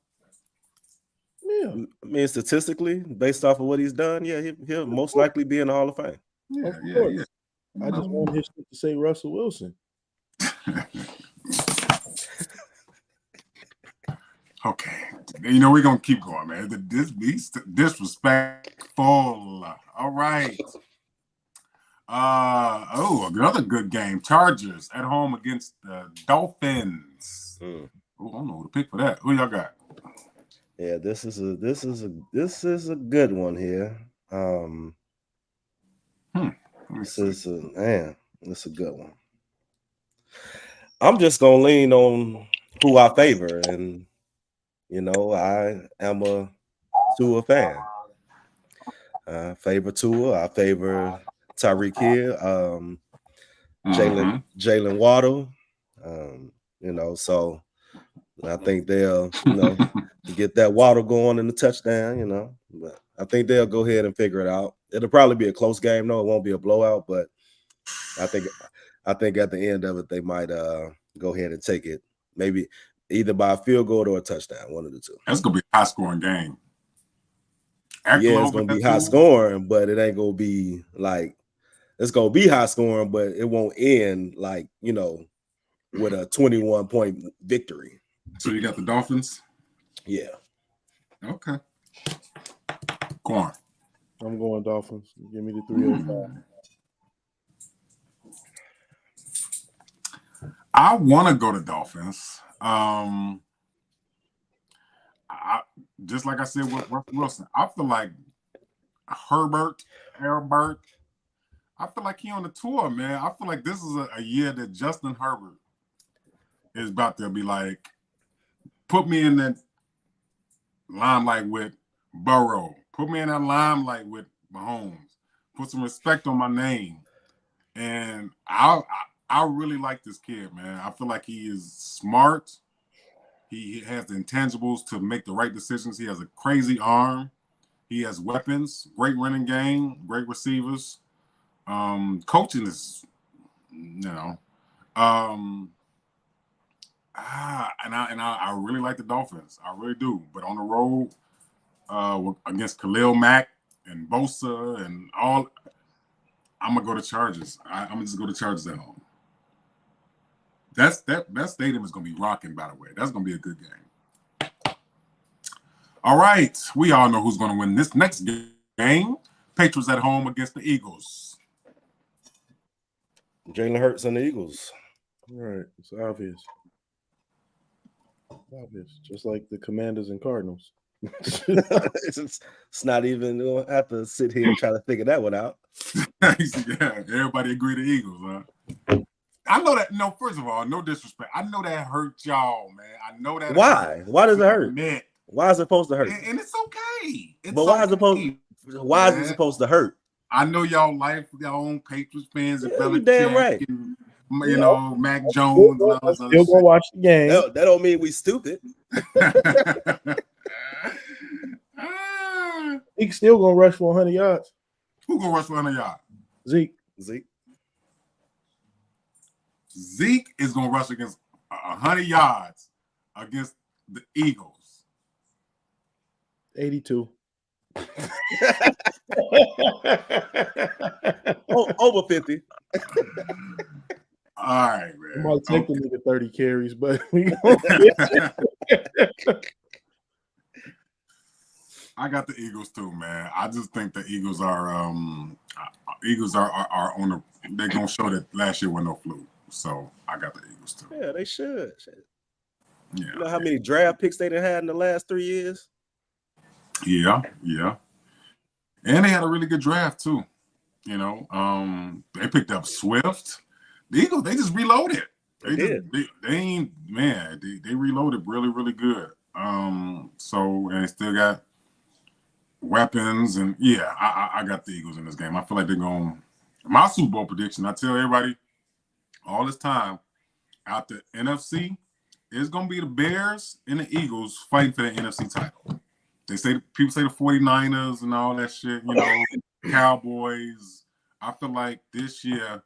Yeah. I mean, statistically, based off of what he's done, yeah, he'll most likely be in the Hall of Fame. Yeah, Of yeah, course. yeah. I just want his shit to say Russell Wilson. Okay, you know we're gonna keep going, man. This disrespectful. All right. Another good game. Chargers at home against the Dolphins. Oh, I don't know who to pick for that. Who y'all got? Yeah, this is a good one here. This is a good one. I'm just gonna lean on who I favor, and you know, I am a Tua fan. I favor Tua. I favor Tyreek Hill, Jalen Waddle. You know, so I think they'll, you know, get that Waddle going in the touchdown. You know, but I think they'll go ahead and figure it out. It'll probably be a close game. No, it won't be a blowout, but I think at the end of it, they might go ahead and take it. Maybe either by a field goal or a touchdown, one of the two. That's gonna be a high scoring game. Yeah, it's gonna be high scoring, but it ain't gonna be like it's gonna be high scoring, but it won't end like, you know, with a 21-point victory. So you got the Dolphins? Yeah. Okay. Go on. I'm going Dolphins. Give me the 305. I want to go to Dolphins. Just like I said with Russell Wilson, I feel like Herbert, I feel like he on the tour, man. I feel like this is a year that Justin Herbert is about to be like, put me in that limelight with Burrow. Put me in that limelight with Mahomes. Put some respect on my name. And I really like this kid, man. I feel like he is smart. He has the intangibles to make the right decisions. He has a crazy arm. He has weapons, great running game, great receivers. Coaching is, you know. And I really like the Dolphins. I really do. But on the road against Khalil Mack and Bosa and all, I'm gonna go to Chargers. I'm gonna just go to Chargers at home. That stadium is gonna be rocking, by the way. That's gonna be a good game. All right, we all know who's gonna win this next game. Patriots at home against the Eagles. Jalen Hurts and the Eagles. All right, it's obvious. Obvious, just like the Commanders and Cardinals. It's not even going to have to sit here and try to figure that one out. Yeah, everybody agree to Eagles, huh? I know that. No, first of all, no disrespect. I know that hurt y'all, man. I know that. Why? Why does it hurt? Why is it supposed to hurt? And it's okay. But why is it supposed to hurt? I know y'all like your own Patriots fans and Belichick, damn right. and, you know, Mac Jones. And all those still gonna watch the game. That don't mean we stupid. He's still gonna rush for 100 yards. Who gonna rush for 100 yards? Zeke is gonna rush against 100 yards against the Eagles. 82. Over 50. All right, man. I might take the nigga 30 carries, but we I got the Eagles too, man. I just think the Eagles are on the. They're gonna show that last year was no fluke. So I got the Eagles too. Yeah, they should. Yeah. You know how many draft picks they done had in the last 3 years? Yeah. And they had a really good draft too. You know, they picked up Swift. The Eagles, they just reloaded. They reloaded really, really good. So and they still got weapons, and yeah, I got the Eagles in this game. I feel like they're going. My Super Bowl prediction, I tell everybody all this time, out the NFC, it's going to be the Bears and the Eagles fighting for the NFC title. people say the 49ers and all that shit, you know, Cowboys. I feel like this year,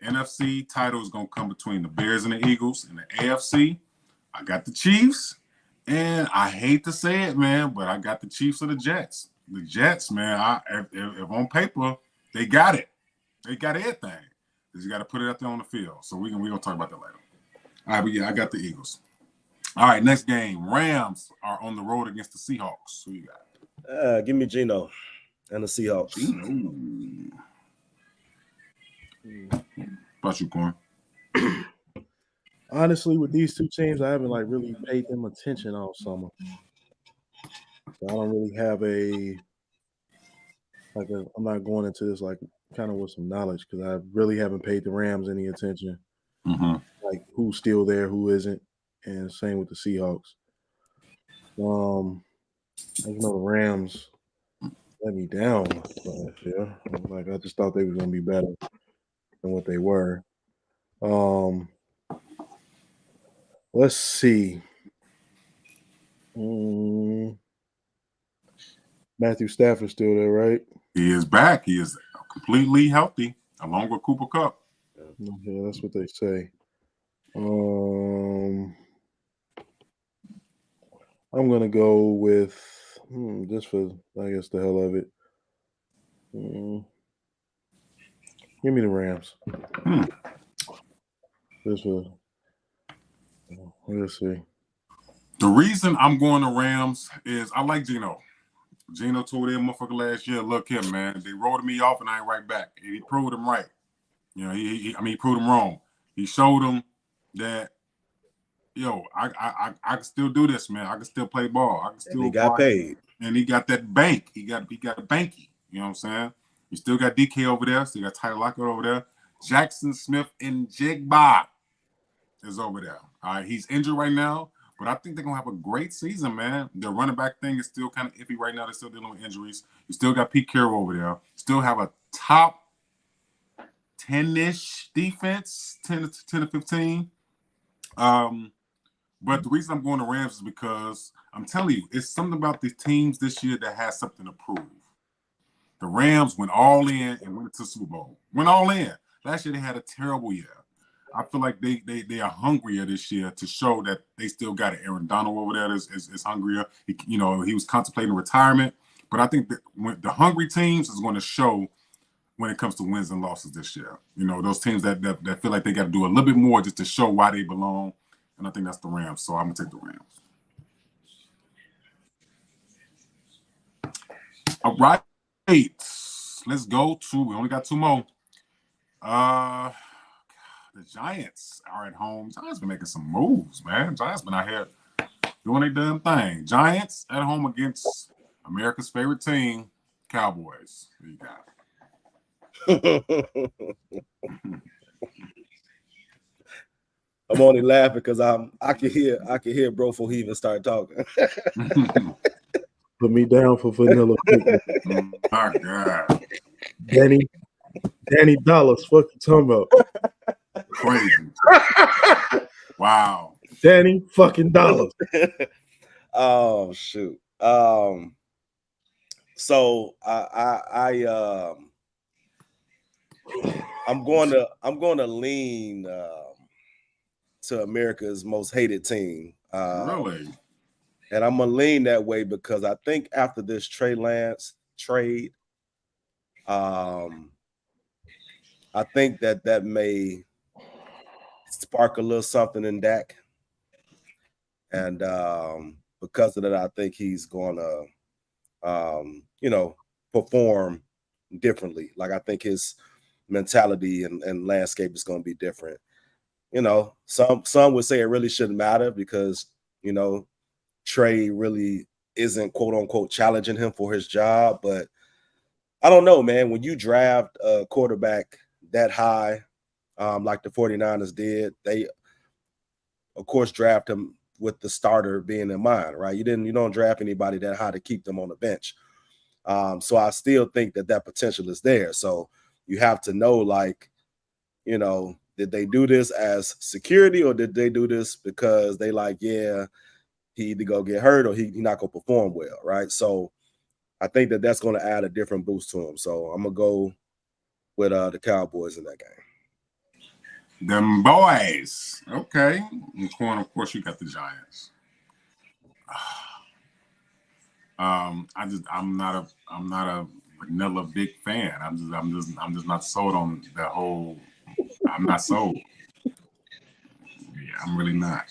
NFC title is going to come between the Bears and the Eagles. And the AFC, I got the Chiefs. And I hate to say it, man, but I got the Chiefs or the Jets. The Jets, man, if on paper, they got it. They got everything. They just got to put it out there on the field. So we're going to talk about that later. All right, but yeah, I got the Eagles. All right, next game. Rams are on the road against the Seahawks. Who you got? Give me Geno and the Seahawks. Geno. About you, Corn? Honestly, with these two teams, I haven't like really paid them attention all summer. So I don't really have I'm not going into this like kind of with some knowledge because I really haven't paid the Rams any attention. Mm-hmm. Like who's still there, who isn't, and same with the Seahawks. I know the Rams let me down last year. Like I just thought they were gonna be better than what they were. Let's see. Matthew Stafford's still there, right? He is back. He is completely healthy, along with Cooper Kupp. Yeah, that's what they say. I'm gonna go with just for I guess the hell of it. Give me the Rams. Just for let's see. The reason I'm going to Rams is I like Geno. Geno told that motherfucker last year, look here, man, they rolled me off and I ain't right back. And he proved him right. You know, he proved him wrong. He showed him that, yo, I can still do this, man. I can still play ball. I can still. And he got paid. And he got that bank. He got a banky. You know what I'm saying? You still got DK over there. Still got Tyler Lockett over there. Jackson Smith and Jigba is over there. All right, he's injured right now, but I think they're gonna have a great season, man. The running back thing is still kind of iffy right now. They're still dealing with injuries. You still got Pete Carroll over there. Still have a top 10-ish defense, 10 to 15. But the reason I'm going to Rams is because I'm telling you, it's something about the teams this year that has something to prove. The Rams went all in and went to the Super Bowl. Went all in. Last year they had a terrible year. I feel like they are hungrier this year to show that they still got it. Aaron Donald over there is hungrier. He was contemplating retirement. But I think that when the hungry teams is going to show when it comes to wins and losses this year. You know, those teams that feel like they got to do a little bit more just to show why they belong. And I think that's the Rams. So I'm going to take the Rams. All right. Let's go to, we only got two more. The Giants are at home. Giants been making some moves, man. Giants been out here doing their damn thing. Giants at home against America's favorite team, Cowboys. What you got? I'm only laughing because I can hear bro before he even started talking. Put me down for vanilla. My God. Danny Dollars, fuck you talking about? Crazy. Wow. Danny fucking Dollars. Oh shoot. So I'm going to lean to America's most hated team. Really? And I'm gonna lean that way because I think after this Trey Lance trade, I think that may spark a little something in Dak. And because of that, I think he's gonna perform differently. Like I think his mentality and landscape is gonna be different. You know, some would say it really shouldn't matter because, you know, Trey really isn't quote unquote challenging him for his job. But I don't know, man, when you draft a quarterback that high, like the 49ers did, they of course draft him with the starter being in mind, right? You don't draft anybody that high to keep them on the bench. So I still think that potential is there. So you have to know, like, you know, did they do this as security or did they do this because they like, yeah, he either go get hurt or he not gonna perform well, right? So I think that's going to add a different boost to him. So I'm gonna go with the Cowboys in that game. Them boys. Okay. In the corner, of course, you got the Giants. I'm not a vanilla big fan. I'm just not sold on that whole. I'm not sold. Yeah, I'm really not.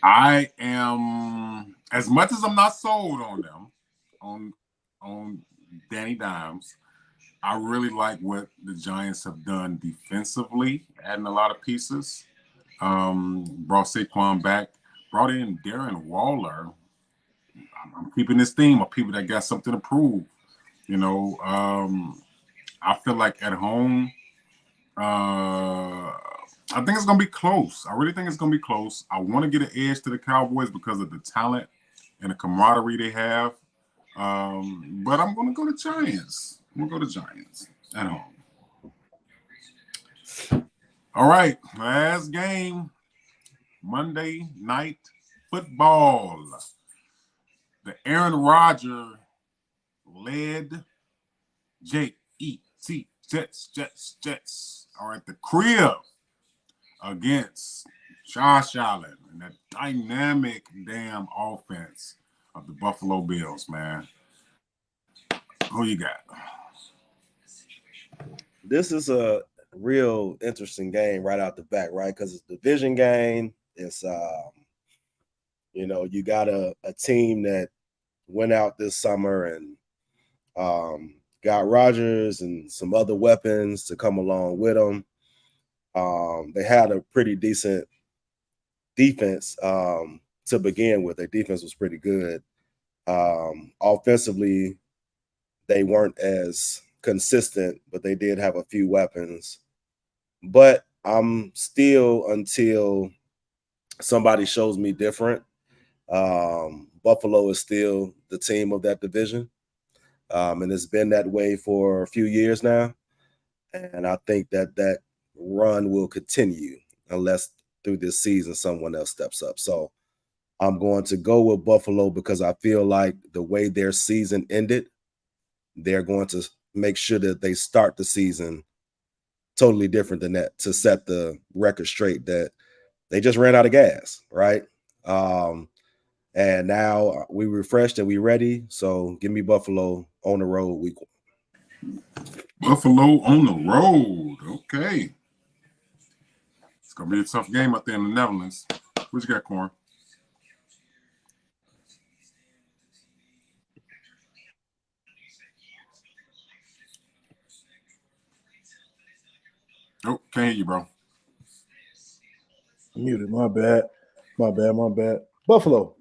I am, as much as I'm not sold on them, on Danny Dimes. I really like what the Giants have done defensively, adding a lot of pieces. Brought Saquon back, brought in Darren Waller. I'm keeping this theme of people that got something to prove. You know, I feel like at home, I think it's going to be close. I really think it's going to be close. I want to get an edge to the Cowboys because of the talent and the camaraderie they have. But I'm going to go to Giants. I'm going to go to Giants at home. All right, last game, Monday Night Football. The Aaron Rodgers led J-E-T, Jets are at the crib against Josh Allen and that dynamic damn offense of the Buffalo Bills, man. Who you got? This is a real interesting game right out the back, right? Because it's a division game. It's you got a team that went out this summer and got Rodgers and some other weapons to come along with them. They had a pretty decent defense to begin with. Their defense was pretty good. Offensively, they weren't as consistent, but they did have a few weapons. But I'm still, until somebody shows me different, Buffalo is still the team of that division. And it's been that way for a few years now. And I think that run will continue unless through this season someone else steps up. So I'm going to go with Buffalo because I feel like the way their season ended, they're going to make sure that they start the season totally different than that to set the record straight that they just ran out of gas, right? And now we refreshed and we ready. So give me Buffalo on the road week 1. Buffalo on the road. Okay. It's going to be a tough game out there in the Netherlands. What you got, Corn? Oh, can't hear you, bro. Muted. My bad. Buffalo.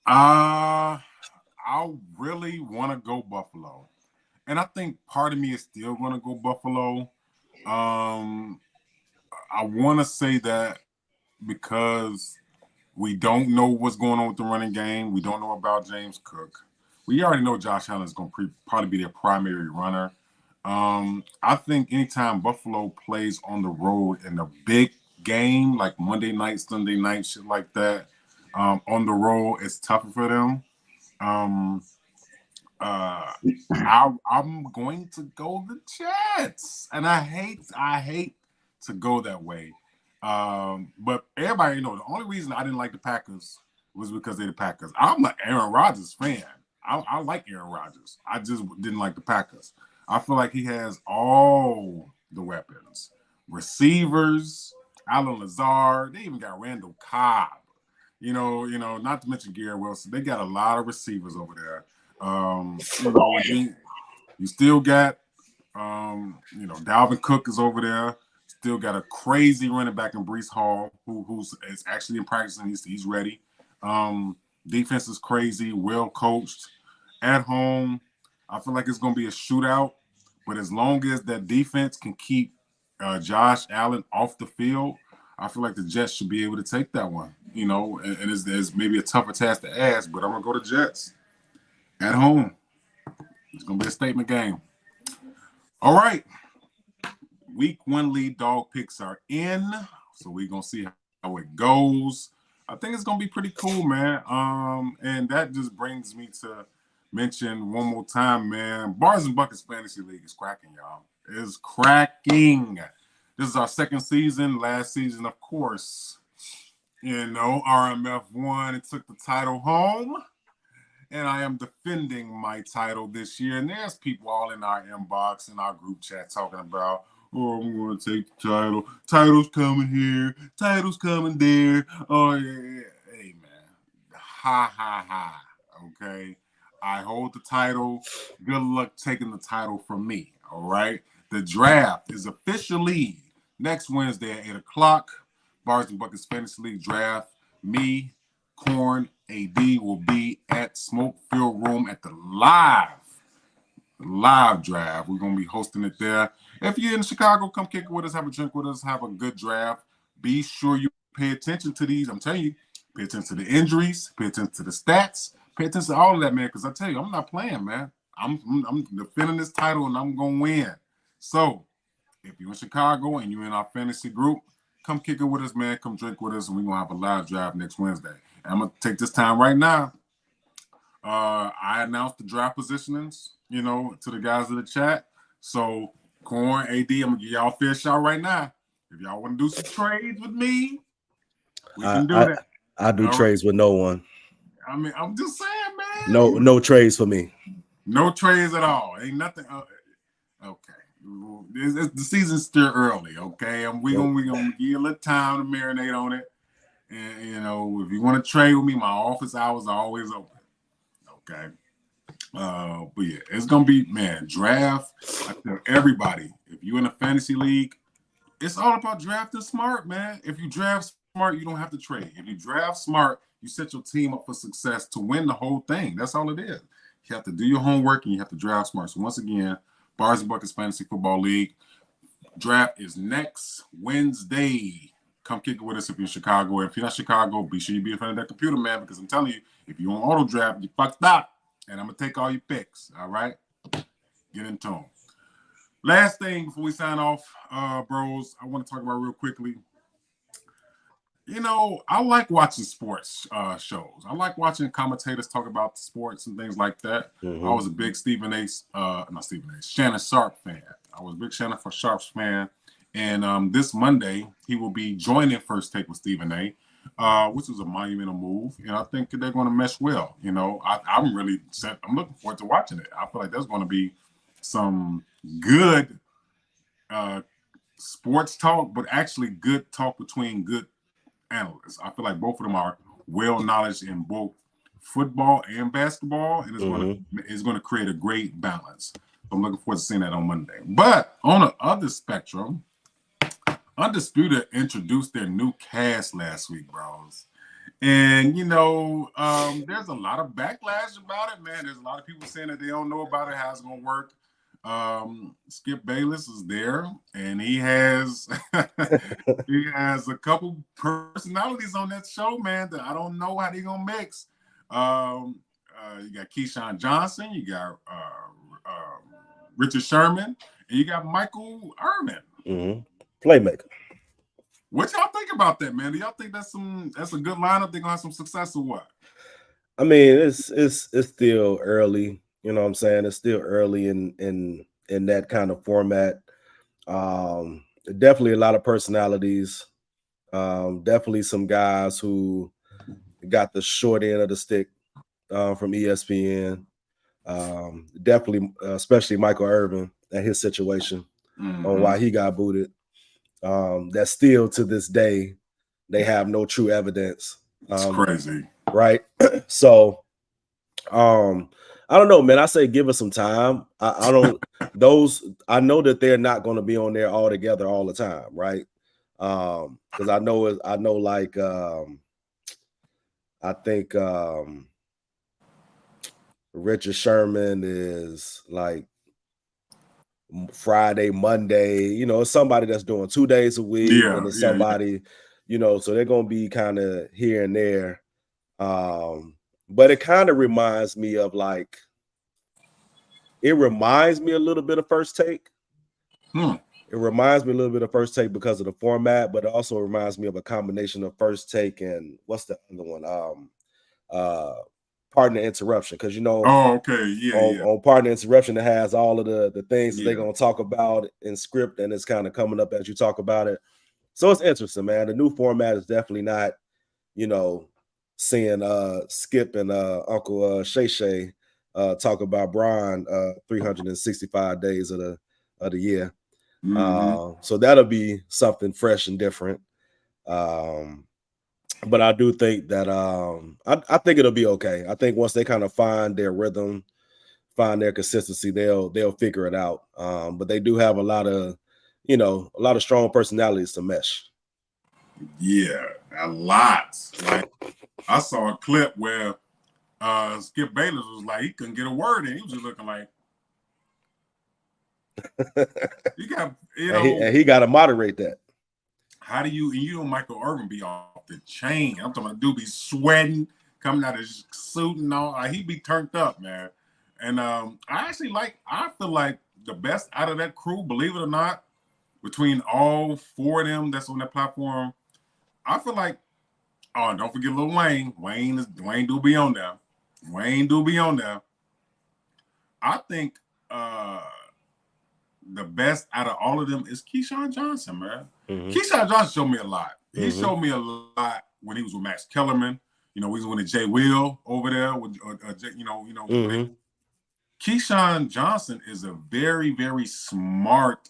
I really want to go Buffalo. And I think part of me is still going to go Buffalo. I want to say that because we don't know what's going on with the running game. We don't know about James Cook. We already know Josh Allen is going to probably be their primary runner. I think anytime Buffalo plays on the road in a big game, like Monday night, Sunday night, shit like that, on the road, it's tougher for them. I'm going to go the Jets, and I hate to go that way. But everybody know the only reason I didn't like the Packers was because they're the Packers. I'm an Aaron Rodgers fan. I like Aaron Rodgers. I just didn't like the Packers. I feel like he has all the weapons, receivers, Alan Lazard. They even got Randall Cobb. You know, not to mention Garrett Wilson. They got a lot of receivers over there. You still got, Dalvin Cook is over there. Still got a crazy running back in Breece Hall, who's actually in practice and he's ready. Defense is crazy, well coached. At home, I feel like it's going to be a shootout. But as long as that defense can keep Josh Allen off the field, I feel like the Jets should be able to take that one. And it's maybe a tougher task to ask, but I'm going to go to Jets. At home. It's going to be a statement game. All right. Week 1 lead dog picks are in. So we're going to see how it goes. I think it's going to be pretty cool, man. And that just brings me to mention one more time, man. Bars and Buckets Fantasy League is cracking, y'all. It's cracking. This is our second season. Last season, of course, RMF won and took the title home. And I am defending my title this year. And there's people all in our inbox and our group chat talking about, oh, I'm going to take the title. Title's coming here. Title's coming there. Oh, yeah. Hey, man. Ha, ha, ha. Okay? I hold the title. Good luck taking the title from me. All right? The draft is officially next Wednesday at 8 o'clock. Bars and Buckets Fantasy League draft. Me, Corn, AD will be at Smoke Field Room at the live draft. We're going to be hosting it there. If you're in Chicago, come kick it with us, have a drink with us, have a good draft. Be sure you pay attention to these. I'm telling you, pay attention to the injuries, pay attention to the stats, pay attention to all of that, man, because I tell you, I'm not playing, man. I'm defending this title, and I'm going to win. So if you're in Chicago and you're in our fantasy group, come kick it with us, man. Come drink with us, and we're going to have a live draft next Wednesday. And I'm going to take this time right now. I announced the draft positionings, to the guys in the chat. So, Corn, AD, I'm going to give y'all a fair shot right now. If y'all want to do some trades with me, we can do that. I do trades with no one. I mean, I'm just saying, man. No trades for me. No trades at all. Ain't nothing. Okay. The season's still early, okay? We're gonna give you a little time to marinate on it. And, if you want to trade with me, my office hours are always open, okay? But yeah, it's going to be, man, draft. I tell everybody, if you're in a fantasy league, it's all about drafting smart, man. If you draft smart, you don't have to trade. If you draft smart, you set your team up for success to win the whole thing. That's all it is. You have to do your homework and you have to draft smart. So once again, Bars and Buckets Fantasy Football League draft is next Wednesday. Come kick it with us if you're in Chicago. If you're not Chicago, be sure you be in front of that computer, man, because I'm telling you, if you're on auto draft, you fucked up. And I'm going to take all your picks, all right? Get into them. Last thing before we sign off, bros, I want to talk about real quickly. I like watching sports shows. I like watching commentators talk about sports and things like that. Mm-hmm. I was a big Shannon Sharp fan. I was a big Shannon Sharp fan. And this Monday, he will be joining First Take with Stephen A., which was a monumental move. And I think they're going to mesh well. I'm looking forward to watching it. I feel like there's going to be some good sports talk, but actually good talk between good analysts. I feel like both of them are well knowledge in both football and basketball, and it's going to create a great balance. So I'm looking forward to seeing that on Monday. But on the other spectrum, Undisputed introduced their new cast last week, bros. And, there's a lot of backlash about it, man. There's a lot of people saying that they don't know about it, how it's going to work. Skip Bayless is there, and he has a couple personalities on that show, man, that I don't know how they're going to mix. You got Keyshawn Johnson, you got Richard Sherman, and you got Michael Irvin. Mm-hmm. Playmaker. What y'all think about that, man? Do y'all think that's a good lineup? They're gonna have some success or what? I mean, it's still early. You know what I'm saying? It's still early in that kind of format. Definitely a lot of personalities. Definitely some guys who got the short end of the stick from ESPN. Definitely, especially Michael Irvin and his situation on why he got booted. That still to this day, they have no true evidence. It's crazy. Right? So, I don't know, man. I say give us some time. I know that they're not going to be on there all together all the time, right? Because I think Richard Sherman is like Friday, Monday, it's somebody that's doing 2 days a week, and it's somebody, so they're going to be kind of here and there. But it kind of reminds me of a little bit of First Take, It reminds me a little bit of First Take because of the format, but it also reminds me of a combination of First Take and what's the other one? Partner Interruption, because Oh, okay, yeah, on Partner Interruption, it has all of the things that they're gonna talk about in script, and it's kind of coming up as you talk about it. So it's interesting, man. The new format is definitely not, seeing Skip and Uncle Shay Shay talk about Brian 365 days of the year. So that'll be something fresh and different. But I do think that I think it'll be okay. I think once they kind of find their rhythm, find their consistency, they'll figure it out. But they do have a lot of strong personalities to mesh. Yeah, a lot. Like I saw a clip where Skip Bayless was like, he couldn't get a word in. He was just looking like he got, and he got to moderate that. How do you Michael Irvin be off the chain? I'm talking about dude be sweating, coming out of his suit and all. He be turned up, man. And I feel like the best out of that crew, believe it or not, between all four of them that's on that platform, I feel like, oh, don't forget Lil Wayne. Wayne do be on there. Wayne do be on there. I think the best out of all of them is Keyshawn Johnson, man. Keyshawn Johnson showed me a lot. He showed me a lot when he was with Max Kellerman. He was with Jay Will over there. With Keyshawn Johnson is a very, very smart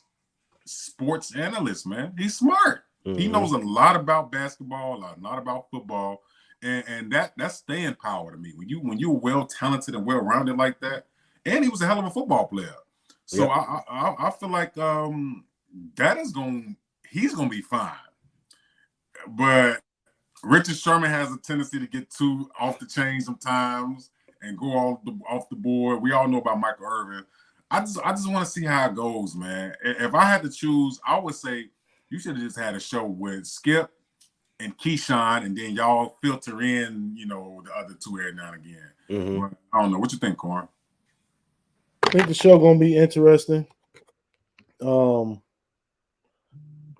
sports analyst, man. He's smart. He knows a lot about basketball, a lot about football, and that's staying power to me. When you're well talented and well rounded like that, and he was a hell of a football player. So I feel like he's gonna be fine. But Richard Sherman has a tendency to get too off the chain sometimes and go off the board. We all know about Michael Irvin. I just want to see how it goes, man. If I had to choose, I would say you should have just had a show with Skip and Keyshawn, and then y'all filter in, the other two every now and again. But I don't know. What you think, Corn? I think the show gonna be interesting.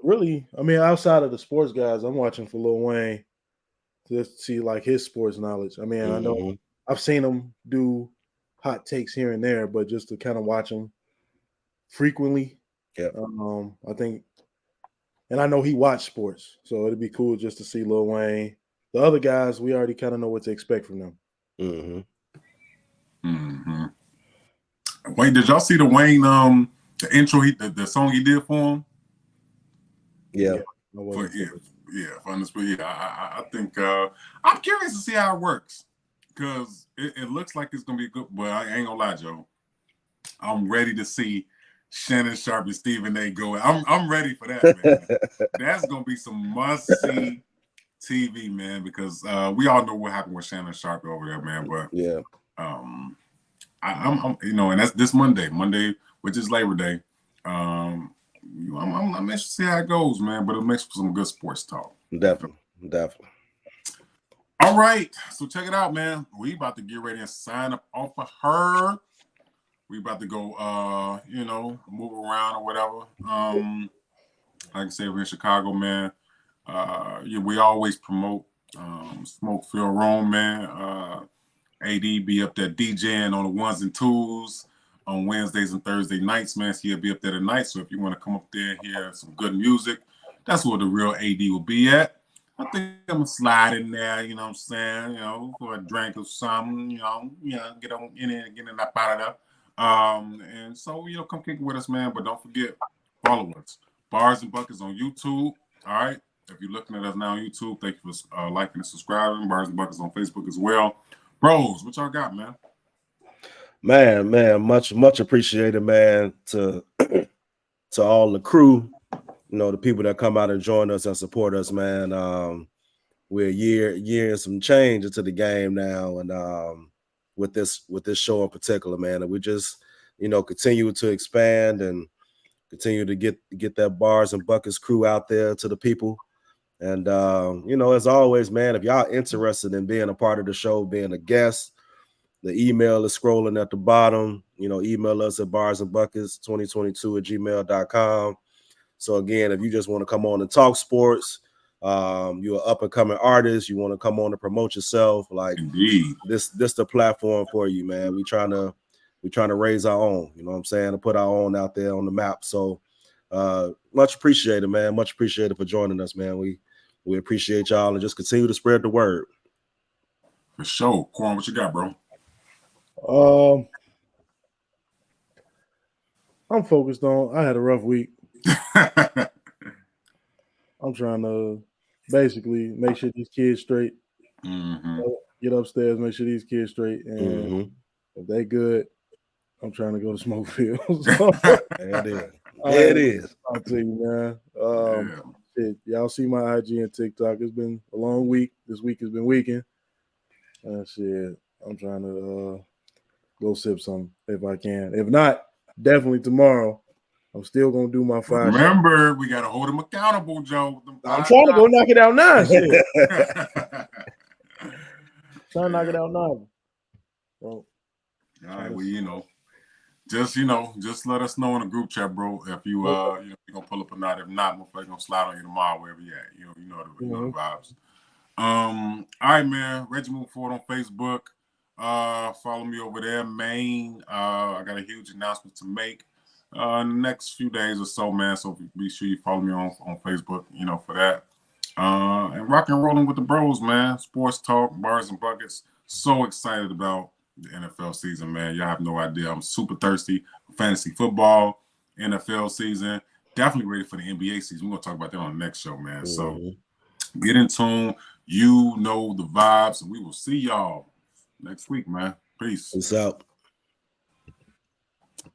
Really, I mean, outside of the sports guys, I'm watching for Lil Wayne just to see like his sports knowledge. I mean, I know I've seen him do hot takes here and there, but just to kind of watch him frequently. Yeah. I think, and I know he watched sports, so it'd be cool just to see Lil Wayne. The other guys, we already kind of know what to expect from them. Wait, did y'all see the Wayne the intro the song he did for him? Yeah. I think I'm curious to see how it works because it looks like it's gonna be good. But I ain't gonna lie, Joe. I'm ready to see Shannon Sharpe and Stephen A. go. I'm ready for that, man. That's gonna be some must-see TV, man, because we all know what happened with Shannon Sharpe over there, man. But I'm and that's this Monday, which is Labor Day. I'm interested to see how it goes, man. But it makes for some good sports talk. Definitely. All right, so check it out, man. We about to get ready and sign up off of her. We about to go, move around or whatever. Like I said, we're in Chicago, man. We always promote Smoke Feel Roam, man. AD be up there DJing on the ones and twos on Wednesdays and Thursday nights, man. So he'll be up there tonight. So if you want to come up there and hear some good music, that's where the real AD will be at. I think I'm gonna slide in there, you know what I'm saying, for a drink or something, get on in there and get in that part of that. And so, come kick it with us, man. But don't forget, follow us. Bars and Buckets on YouTube. All right. If you're looking at us now on YouTube, thank you for liking and subscribing. Bars and Buckets on Facebook as well. Bros, what y'all got, man? Man, much appreciated, man, to all the crew, the people that come out and join us and support us, man. We're a year and some change into the game now, and with this show in particular, man, and we just continue to expand and continue to get that Bars and Buckets crew out there to the people. And as always, man, if y'all interested in being a part of the show, being a guest, The email is scrolling at the bottom. You know, email us at barsandbuckets2022@gmail.com. So again, if you just want to come on and talk sports, you're an up and coming artist, you want to come on and promote yourself, like Indeed. this the platform for you, man. We trying to raise our own, you know what I'm saying, to put our own out there on the map. So much appreciated, man. Much appreciated for joining us, man. We appreciate y'all, and just continue to spread the word. For sure. Quan, what you got, bro? I'm focused on. I had a rough week. I'm trying to basically make sure these kids straight. Get upstairs, make sure these kids straight, and if they good, I'm trying to go to Smoke Fields. There it is. I'll tell you, man. Shit, y'all see my IG and TikTok. It's been a long week. This week has been weekend. Shit, I'm trying to go sip some if I can. If not, definitely tomorrow. I'm still gonna do my 5. Remember, we gotta hold them accountable, Joe. I'm trying to go knock it out now. Shit. Trying to knock it out now. All right, well, just let us know in the group chat, bro, if you you're gonna pull up or not. If not, we're gonna slide on you tomorrow wherever you at. You know the vibes. All right, man. Reggie Move Forward on Facebook. Follow me over there, Maine. I got a huge announcement to make in the next few days or so, man. So be sure you follow me on Facebook, for that. And rock and rolling with the bros, man. Sports talk, bars and buckets. So excited about the NFL season, man. Y'all have no idea. I'm super thirsty for fantasy football, NFL season. Definitely ready for the NBA season. We're gonna talk about that on the next show, man. So get in tune. You know the vibes, and we will see y'all next week, man. Peace. Peace out.